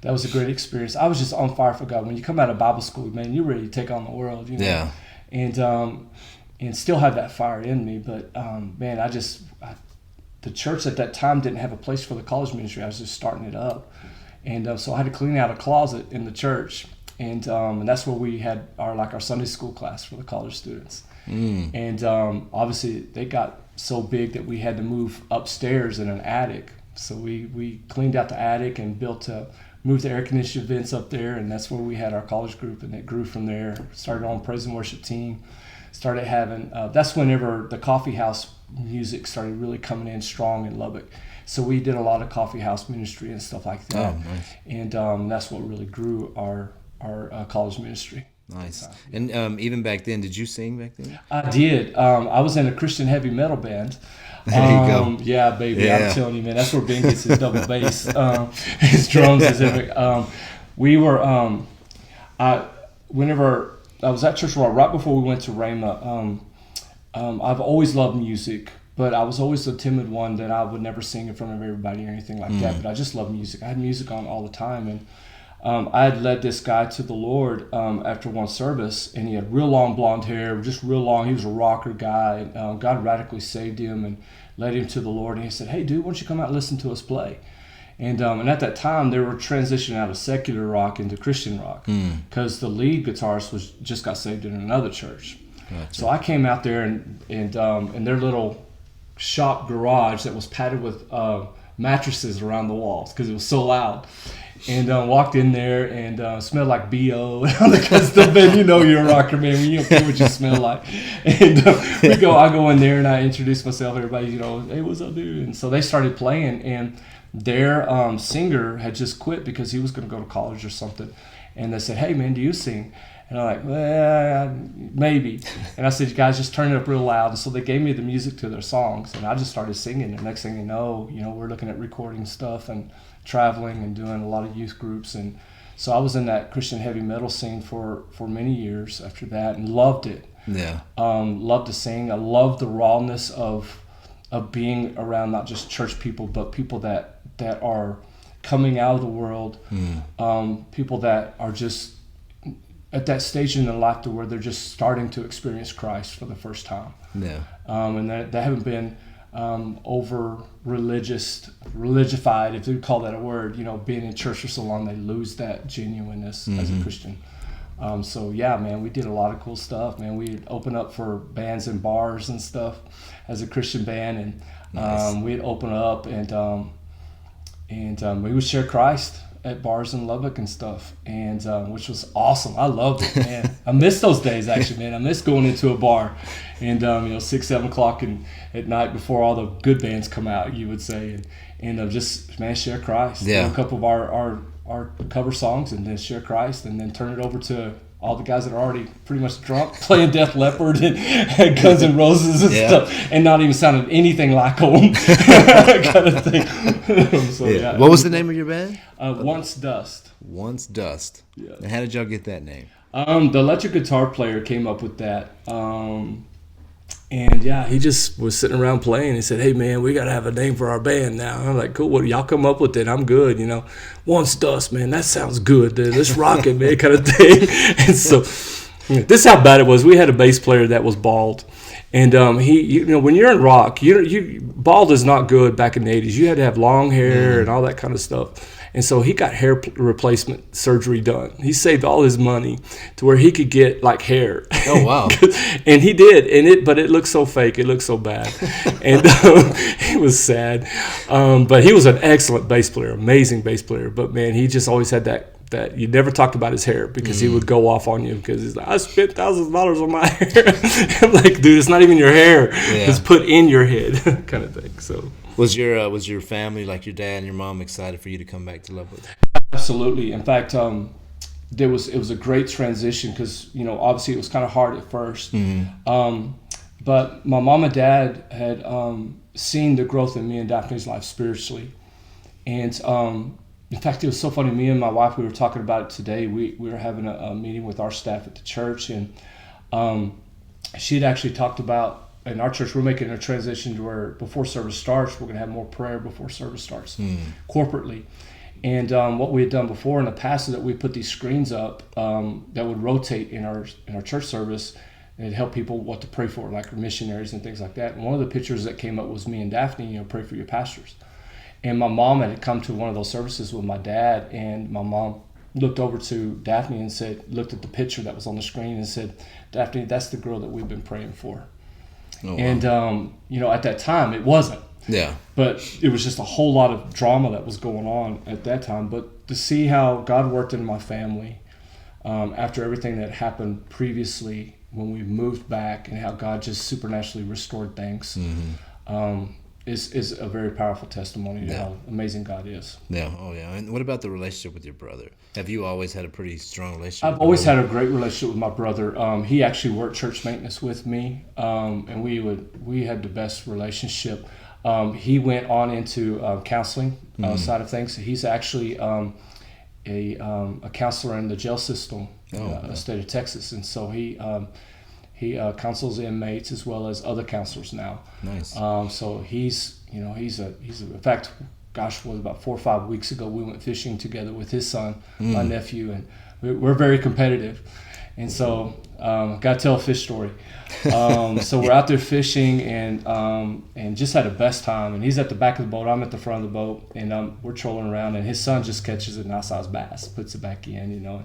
that was a great experience. I was just on fire for God. When you come out of Bible school, man, you're ready to take on the world, Yeah. And still have that fire in me. But, man, the church at that time didn't have a place for the college ministry. I was just starting it up. And so I had to clean out a closet in the church. And that's where we had our Sunday school class for the college students. And obviously they got so big that we had to move upstairs in an attic. So we cleaned out the attic and moved the air conditioning vents up there. And that's where we had our college group. And it grew from there. Started on praise and worship team. Started having, that's whenever the coffee house music started really coming in strong in Lubbock. So we did a lot of coffee house ministry and stuff like that. Oh, nice. And that's what really grew our college ministry. Nice. And even back then, did you sing back then? I did. I was in a Christian heavy metal band. There you go. Yeah, baby. Yeah. I'm telling you, man, that's where Ben gets his double bass, his drums. We were, whenever I was at Church right before we went to Rhema, I've always loved music, but I was always the timid one that I would never sing in front of everybody or anything like that. But I just love music. I had music on all the time, and I had led this guy to the Lord after one service, and he had real long blonde hair, just real long. He was a rocker guy. God radically saved him and led him to the Lord. And he said, "Hey, dude, why don't you come out and listen to us play?" And at that time, they were transitioning out of secular rock into Christian rock because the lead guitarist just got saved in another church. Gotcha. So I came out there and in their little shop garage that was padded with mattresses around the walls because it was so loud. And walked in there and smelled like BO and all that kind of stuff. Man, you know you're a rocker, man, when you don't care what you smell like. And I go in there and I introduce myself. Everybody, hey, what's up, dude? And so they started playing, and their singer had just quit because he was going to go to college or something. And they said, "Hey, man, do you sing?" And I'm like, "Well, maybe." And I said, "You guys, just turn it up real loud." And so they gave me the music to their songs, and I just started singing. And next thing you know, we're looking at recording stuff and traveling and doing a lot of youth groups. And so I was in that Christian heavy metal scene for many years after that, and loved it. Yeah. Loved to sing. I loved the rawness of being around not just church people, but people that are coming out of the world, people that are just at that stage in their life to where they're just starting to experience Christ for the first time. Yeah. And they haven't been over religified, if you call that a word. Being in church for so long, they lose that genuineness as a Christian. So yeah, man, we did a lot of cool stuff, man. We'd open up for bands in bars and stuff as a Christian band, and nice. We'd open up and we would share Christ at bars in Lubbock and stuff, and which was awesome. I loved it, man. I miss those days, actually, man. I miss going into a bar and 6, 7 o'clock at night before all the good bands come out, you would say, and just, man, share Christ. Yeah. Do a couple of our cover songs and then share Christ, and then turn it over to all the guys that are already pretty much drunk, playing Def Leppard and Guns N' Roses and stuff, and not even sounding anything like them, kind of thing. So, yeah. What was the name of your band? Once Dust. Once Dust. Yeah. And how did y'all get that name? The electric guitar player came up with that. And yeah, he just was sitting around playing. He said, "Hey, man, we got to have a name for our band now." And I'm like, "Cool, well, y'all come up with it. I'm good, Once Dust, man, that sounds good, dude. Let's rock it, man," kind of thing. And so this is how bad it was. We had a bass player that was bald. And when you're in rock, bald is not good back in the 80s. You had to have long hair and all that kind of stuff. And so he got hair replacement surgery done. He saved all his money to where he could get like hair. Oh, wow. And he did, but it looked so fake. It looked so bad. And it was sad. But he was an excellent bass player, amazing bass player. But man, he just always had that you never talked about his hair because he would go off on you because he's like, "I spent thousands of dollars on my hair." I'm like, "Dude, it's not even your hair. Yeah. It's put in your head," kind of thing. So was your family, like your dad and your mom, excited for you to come back to Lubbock? Absolutely. In fact, it was a great transition because obviously it was kind of hard at first. But my mom and dad had seen the growth in me and Daphne's life spiritually, and in fact, it was so funny. Me and my wife, we were talking about it today. We were having a meeting with our staff at the church, and she'd actually talked about, in our church, we're making a transition to where before service starts, we're going to have more prayer before service starts corporately. And what we had done before in the past is that we put these screens up that would rotate in our church service and help people what to pray for, like missionaries and things like that. And one of the pictures that came up was me and Daphne, pray for your pastors. And my mom had come to one of those services with my dad, and my mom looked over to Daphne and looked at the picture that was on the screen and said, "Daphne, that's the girl that we've been praying for." Oh, wow. And, at that time, it wasn't. Yeah. But it was just a whole lot of drama that was going on at that time. But to see how God worked in my family after everything that happened previously when we moved back, and how God just supernaturally restored things, is a very powerful testimony to how amazing God is. Yeah. Oh, yeah. And what about the relationship with your brother? Have you always had a pretty strong relationship? I've always had a great relationship with my brother. He actually worked church maintenance with me, and we had the best relationship. He went on into counseling side of things. He's actually a counselor in the jail system in the state of Texas, and so he counsels inmates as well as other counselors now. Nice. So he's in fact, was about 4 or 5 weeks ago, we went fishing together with his son, my nephew, and we're very competitive. And so, got to tell a fish story. So we're out there fishing and just had the best time. And he's at the back of the boat, I'm at the front of the boat, and we're trolling around. And his son just catches a nice-sized bass, puts it back in, you know.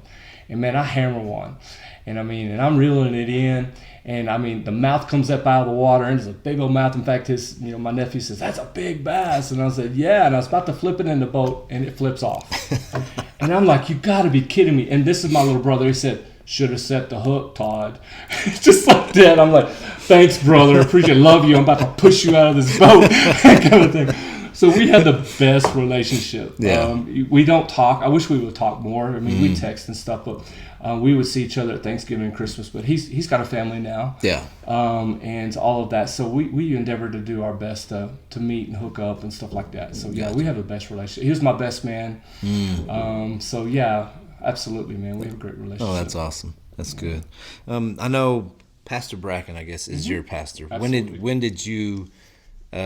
And man, I hammer one, and I'm reeling it in, and the mouth comes up out of the water, and it's a big old mouth. In fact, my nephew says, "That's a big bass," and I said, "Yeah," and I was about to flip it in the boat, and it flips off. And I'm like, "You got to be kidding me!" And this is my little brother. He said, "Should have set the hook, Todd." Just like that. I'm like, "Thanks, brother. Appreciate it. Love you. I'm about to push you out of this boat." That kind of thing. So we had the best relationship. Yeah. We don't talk. I wish we would talk more. We text and stuff, but we would see each other at Thanksgiving and Christmas. But he's got a family now. Yeah. And all of that. So we endeavor to do our best to meet and hook up and stuff like that. So yeah, we have the best relationship. He was my best man. So yeah, absolutely, man. We have a great relationship. Oh, that's awesome. That's good. I know Pastor Bracken, I guess, is your pastor. Absolutely. When did you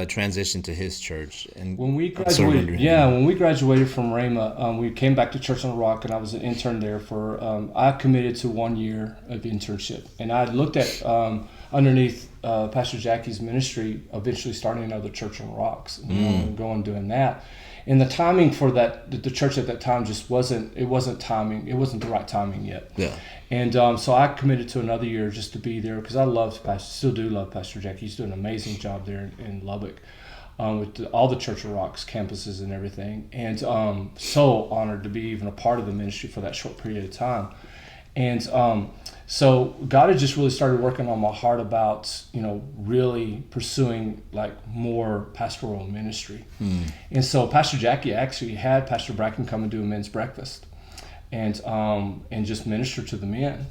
transition to his church? And when we graduated from Rhema, we came back to Church on the Rock, and I was an intern there for. I committed to 1 year of internship, and I looked at underneath Pastor Jackie's ministry, eventually starting another Church on the Rocks, and going doing that. And the timing for that, the church at that time just wasn't timing. It wasn't the right timing yet. Yeah. And so I committed to another year just to be there because I still do love Pastor Jackie. He's doing an amazing job there in Lubbock with all the Church of Rocks campuses and everything. And so honored to be even a part of the ministry for that short period of time. And so God had just really started working on my heart about, really pursuing like more pastoral ministry. And so Pastor Jackie actually had Pastor Bracken come and do a men's breakfast and just minister to the men.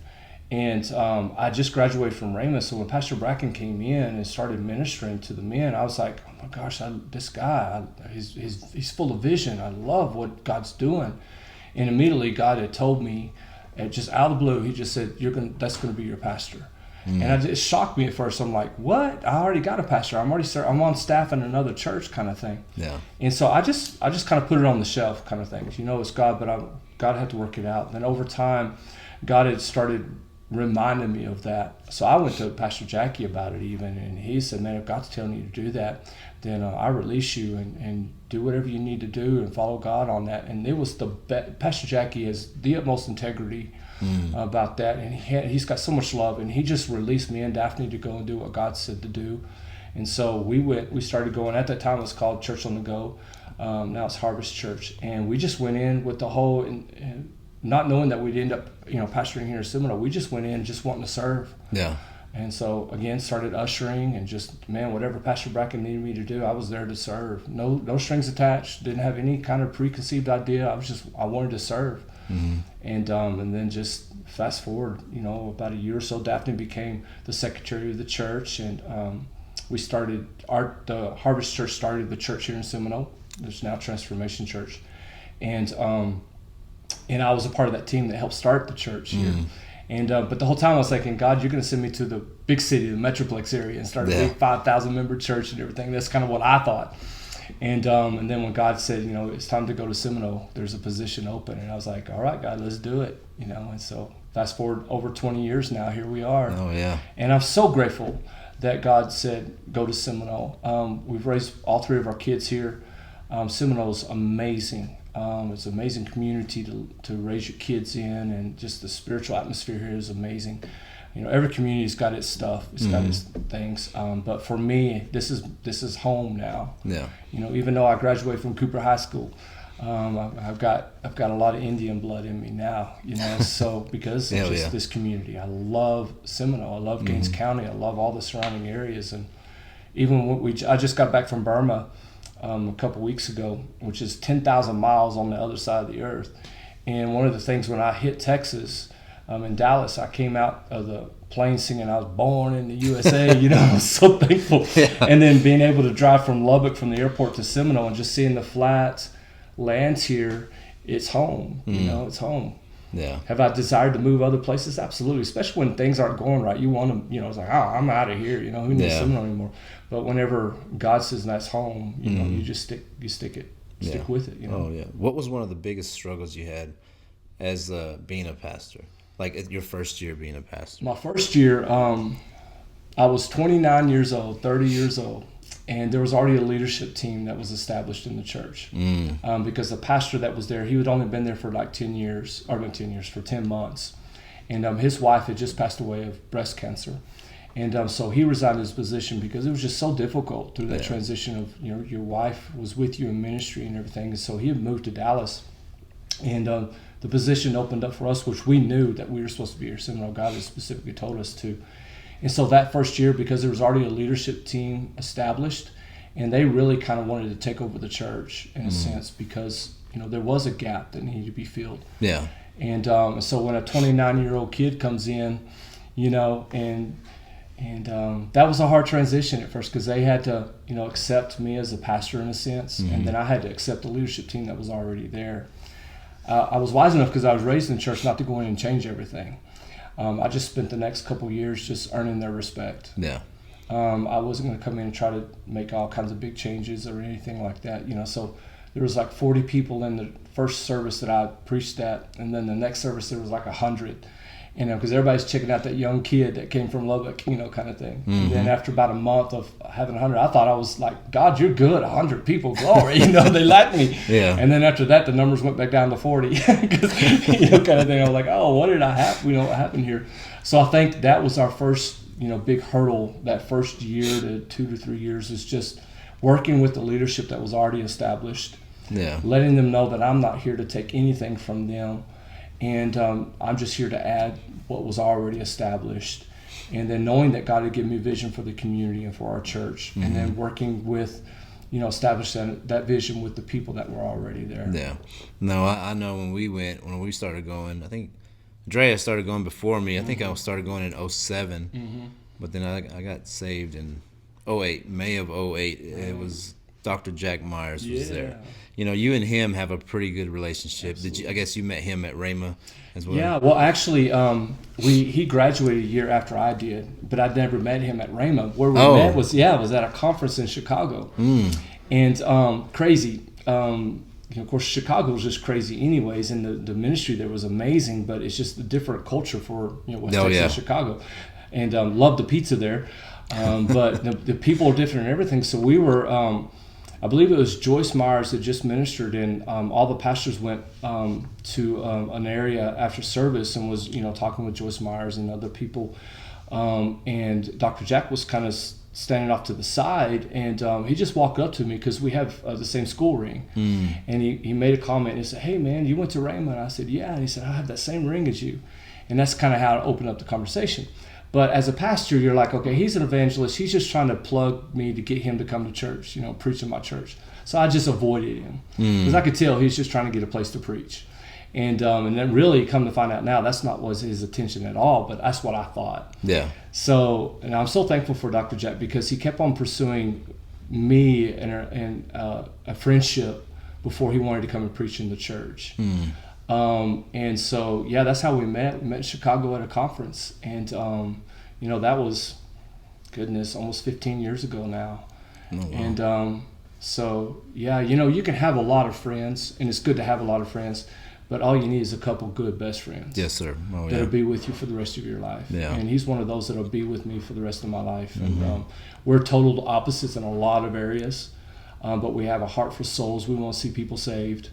And I just graduated from Rhema, so when Pastor Bracken came in and started ministering to the men, I was like, oh my gosh, this guy, he's full of vision. I love what God's doing. And immediately God had told me, just out of the blue, he just said, that's going to be your pastor. And it shocked me at first. I'm like, what? I already got a pastor. I'm on staff in another church kind of thing. Yeah. And so I just kind of put it on the shelf kind of thing. It's God, but God had to work it out. And then over time, God had started reminding me of that. So I went to Pastor Jackie about it even, and he said, man, if God's telling you to do that, then I release you and do whatever you need to do and follow God on that. And it was Pastor Jackie has the utmost integrity about that, and he's got so much love, and he just released me and Daphne to go and do what God said to do. And so we started going. At that time it was called Church on the Go. Now it's Harvest Church, and we just went in with the whole and not knowing that we'd end up pastoring here in Seminole. We just went in just wanting to serve. Yeah. And so again, started ushering and just, whatever Pastor Bracken needed me to do, I was there to serve. No strings attached. Didn't have any kind of preconceived idea. I wanted to serve. And then just fast forward, about a year or so, Daphne became the secretary of the church, and we started the Harvest Church started the church here in Seminole. There's now Transformation Church, and I was a part of that team that helped start the church here. And but the whole time I was thinking, God, you're going to send me to the big city, the Metroplex area, and start a big 5,000 member church and everything. That's kind of what I thought. And then when God said, it's time to go to Seminole, there's a position open, and I was like, all right, God, let's do it. And so fast forward over 20 years now, here we are. Oh yeah. And I'm so grateful that God said, go to Seminole. We've raised all 3 of our kids here. Seminole's amazing. It's an amazing community to raise your kids in, and just the spiritual atmosphere here is amazing. Every community's got its stuff, it's got its things. But for me, this is home now. Yeah. Even though I graduated from Cooper High School, I've got a lot of Indian blood in me now. So because of this community, I love Seminole, I love Gaines County, I love all the surrounding areas, and even when I just got back from Burma. A couple weeks ago, which is 10,000 miles on the other side of the earth. And one of the things when I hit Texas, in Dallas, I came out of the plane singing I was born in the USA. I was so thankful. Yeah. And then being able to drive from Lubbock, from the airport to Seminole, and just seeing the flat lands here, it's home. It's home. Yeah. Have I desired to move other places? Absolutely. Especially when things aren't going right. You want to, it's like, I'm out of here. Who needs Seminole anymore? But whenever God says that's home, you just stick it. stick with it. Oh yeah. What was one of the biggest struggles you had as being a pastor? Like your first year being a pastor? My first year, I was 29 years old, 30 years old, and there was already a leadership team that was established in the church. Because the pastor that was there, he had only been there for like 10 years, or not 10 years, for 10 months. And his wife had just passed away of breast cancer. And so he resigned his position because it was just so difficult through that transition of, your wife was with you in ministry and everything. And so he had moved to Dallas. And the position opened up for us, which we knew that we were supposed to be here. Seminole. God had specifically told us to. And so that first year, because there was already a leadership team established, and they really kind of wanted to take over the church in a sense, because there was a gap that needed to be filled. Yeah. And so when a 29-year-old kid comes in, and that was a hard transition at first, because they had to accept me as a pastor in a sense, and then I had to accept the leadership team that was already there. I was wise enough, because I was raised in the church, not to go in and change everything. I just spent the next couple of years just earning their respect. Yeah. I wasn't going to come in and try to make all kinds of big changes or anything like that. So there was like 40 people in the first service that I preached at, and then the next service there was like 100. Because everybody's checking out that young kid that came from Lubbock, kind of thing. And then after about a month of having 100, I thought I was like, God, you're good, 100 people, glory. They liked me. Yeah. And then after that, the numbers went back down to 40, kind of thing. I was like, oh, what did I have? What happened here? So I think that was our first, big hurdle. That first year to 2 to 3 years is just working with the leadership that was already established. Yeah. Letting them know that I'm not here to take anything from them. And I'm just here to add what was already established. And then knowing that God had given me vision for the community and for our church. And then working with, establishing that vision with the people that were already there. Yeah. No, I know when we started going, I think Andrea started going before me. I think I started going in 07. But then I got saved in 08, May of 08. It was Dr. Jack Myers was there. You and him have a pretty good relationship. Absolutely. I guess you met him at Rhema as well? Yeah, well, actually, he graduated a year after I did, but I'd never met him at Rhema. Where we met was at a conference in Chicago. And crazy. Of course, Chicago was just crazy anyways, and the ministry there was amazing, but it's just a different culture for West Texas and Chicago. And loved the pizza there. But the people are different and everything. So we were... I believe it was Joyce Myers that just ministered, and all the pastors went to an area after service and was, talking with Joyce Myers and other people. And Dr. Jack was kind of standing off to the side, and he just walked up to me because we have the same school ring. And he made a comment, and he said, "Hey, man, you went to Rhema?" And I said, "Yeah." And he said, "I have that same ring as you." And that's kind of how it opened up the conversation. But as a pastor, you're like, okay, he's an evangelist. He's just trying to plug me to get him to come to church, preach in my church. So I just avoided him because I could tell he's just trying to get a place to preach. And then really come to find out now, that's not was his intention at all, but that's what I thought. Yeah. So, and I'm so thankful for Dr. Jack because he kept on pursuing me and a friendship before he wanted to come and preach in the church. And so, yeah, that's how we met. We met in Chicago at a conference. And, that was, goodness, almost 15 years ago now. Oh, wow. And so, yeah, you can have a lot of friends, and it's good to have a lot of friends, but all you need is a couple good best friends. Yes, sir. Oh, that'll be with you for the rest of your life. Yeah. And he's one of those that'll be with me for the rest of my life. And we're total opposites in a lot of areas, but we have a heart for souls. We want to see people saved.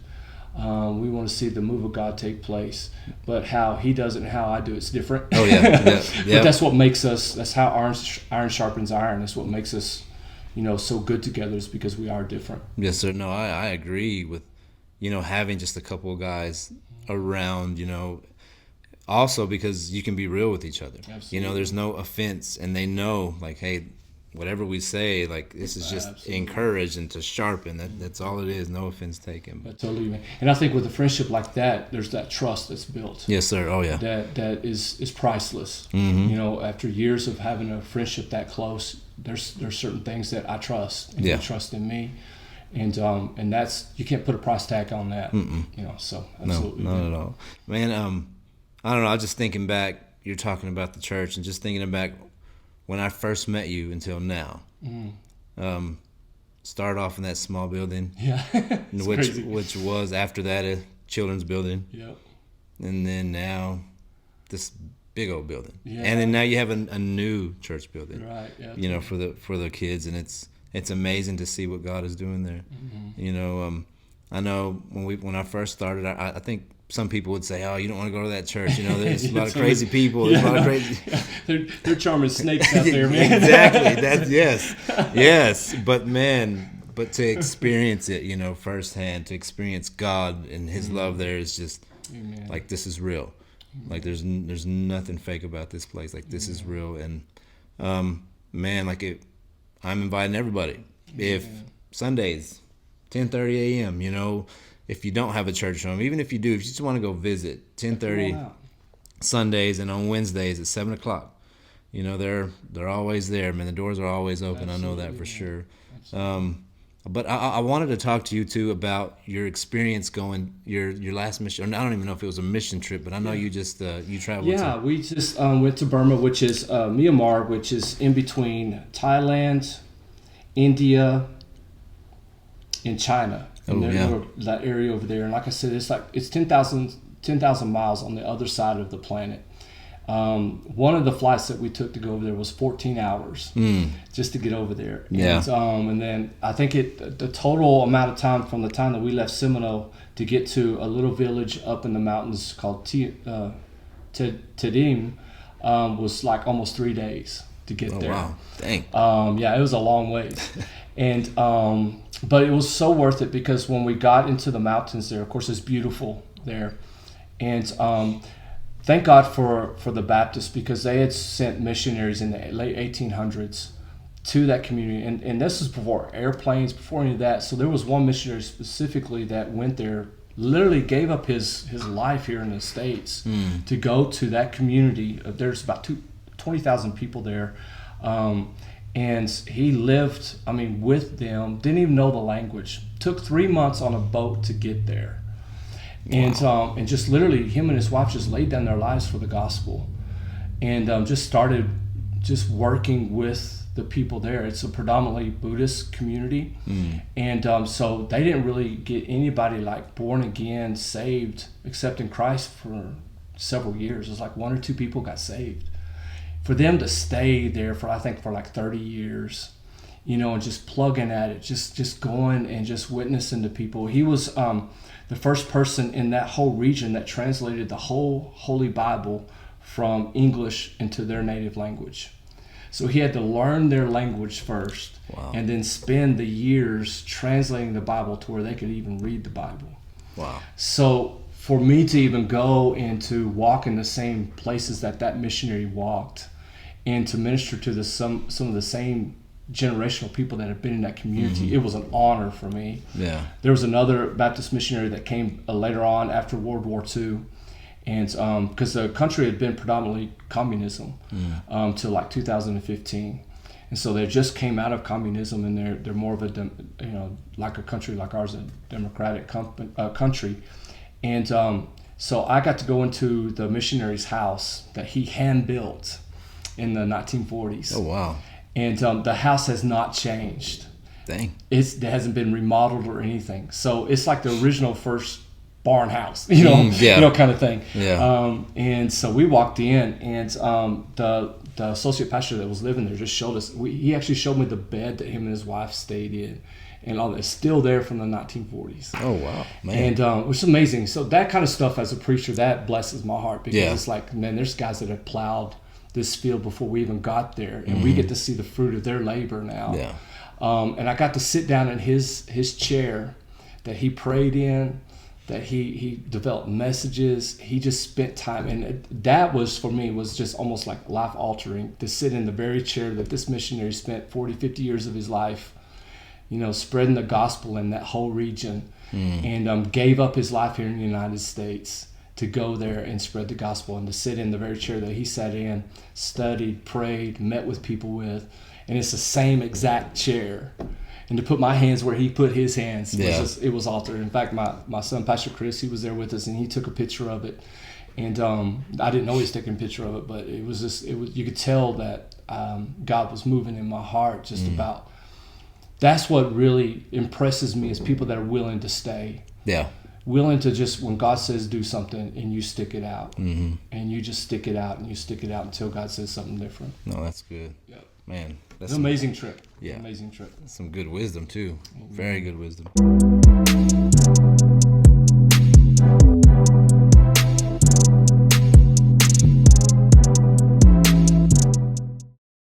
We want to see the move of God take place, but how he does it and how I do it's different. Oh yeah. But that's what makes us. That's how iron sharpens iron. That's what makes us, so good together. Is because we are different. Yes, sir. No, I agree with, having just a couple of guys around. Also because you can be real with each other. Absolutely. There's no offense, and they know, like, hey, whatever we say, like, this is just encouraged and to sharpen. That's all it is. No offense taken. But totally. And I think with a friendship like that, there's that trust that's built. Yes, sir. Oh, yeah. That is priceless. After years of having a friendship that close, there's certain things that I trust, and you trust in me, and that's, you can't put a price tag on that. So absolutely. No, not at all, man. I don't know. I was just thinking back. You're talking about the church, and just thinking back when I first met you until now. started off in that small building, Yeah. It's crazy. which was after that a children's building, Yep. and then now this big old building, Yeah. and then now you have a new church building, Right. Yeah. you know, for the kids, and it's amazing to see what God is doing there. Mm-hmm. You know, I know when I first started, I think some people would say, "Oh, you don't want to go to that church." You know, there's a lot of crazy people. There's a lot of crazy. They're charming snakes out there, man. Exactly. That's yes. But man, to experience it, you know, firsthand, to experience God and His love there is just Amen. like, this is real. Like there's nothing fake about this place. Like this is real, and man, like I'm inviting everybody. If Sundays, 10:30 a.m. You know, if you don't have a church home, even if you do, if you just want to go visit, 10:30 Sundays, and on Wednesdays at 7:00. You know, they're always there, man. The doors are always open. Absolutely, I know that for sure. But I wanted to talk to you too about your experience going your last mission. I don't even know if it was a mission trip, but I know you just you traveled. Yeah, we just went to Burma, which is Myanmar, which is in between Thailand, India, and China. And that area over there. And like I said, it's 10,000 miles on the other side of the planet. One of the flights that we took to go over there was 14 hours just to get over there. Yeah. And then I think the total amount of time from the time that we left Seminole to get to a little village up in the mountains called Tedim was like almost 3 days to get there. Wow. Dang. Yeah, it was a long way. And but it was so worth it, because when we got into the mountains there, of course, it's beautiful there. And thank God for the Baptists, because they had sent missionaries in the late 1800s to that community. And this is before airplanes, before any of that. So there was one missionary specifically that went there, literally gave up his life here in the States to go to that community. There's about 20,000 people there. And he lived, with them, didn't even know the language. Took 3 months on a boat to get there. Wow. And just literally, him and his wife just laid down their lives for the gospel, and just started just working with the people there. It's a predominantly Buddhist community, and so they didn't really get anybody like born again, saved, accepting Christ for several years. It was like 1 or 2 people got saved. For them to stay there for like 30 years, and just plugging at it, just going and just witnessing to people. He was the first person in that whole region that translated the whole Holy Bible from English into their native language. So he had to learn their language first. Wow. And then spend the years translating the Bible to where they could even read the Bible. Wow. So for me to even go and to walk in the same places that missionary walked, and to minister to some of the same generational people that have been in that community, it was an honor for me. Yeah. There was another Baptist missionary that came later on after World War II, and because the country had been predominantly communism till like 2015, and so they just came out of communism, and they're more of a like a country like ours, a democratic country, and so I got to go into the missionary's house that he hand built in the 1940s. Oh wow. And the house has not changed. Dang. It hasn't been remodeled or anything. So it's like the original first barn house, kind of thing. Yeah. And so we walked in, and the associate pastor that was living there just showed us. He actually showed me the bed that him and his wife stayed in, and all that. It's still there from the 1940s. Oh wow, man! And which is amazing. So that kind of stuff, as a preacher, that blesses my heart, because it's like, man, there's guys that have plowed this field before we even got there, and we get to see the fruit of their labor now. Yeah. And I got to sit down in his chair that he prayed in, that he developed messages. He just spent time, and that was, for me, was just almost like life altering, to sit in the very chair that this missionary spent 40, 50 years of his life, spreading the gospel in that whole region, and gave up his life here in the United States to go there and spread the gospel, and to sit in the very chair that he sat in, studied, prayed, met with people with, and it's the same exact chair. And to put my hands where he put his hands, it was altered. In fact, my son, Pastor Chris, he was there with us, and he took a picture of it. And I didn't know he was taking a picture of it, but it was you could tell that God was moving in my heart just about That's what really impresses me, is people that are willing to stay. Yeah. Willing to just, when God says do something, and you stick it out. And you just stick it out, and you stick it out until God says something different. No, that's good. Yeah. Man, that's It's an amazing trip. Yeah. Amazing trip. Some good wisdom too. Very good wisdom.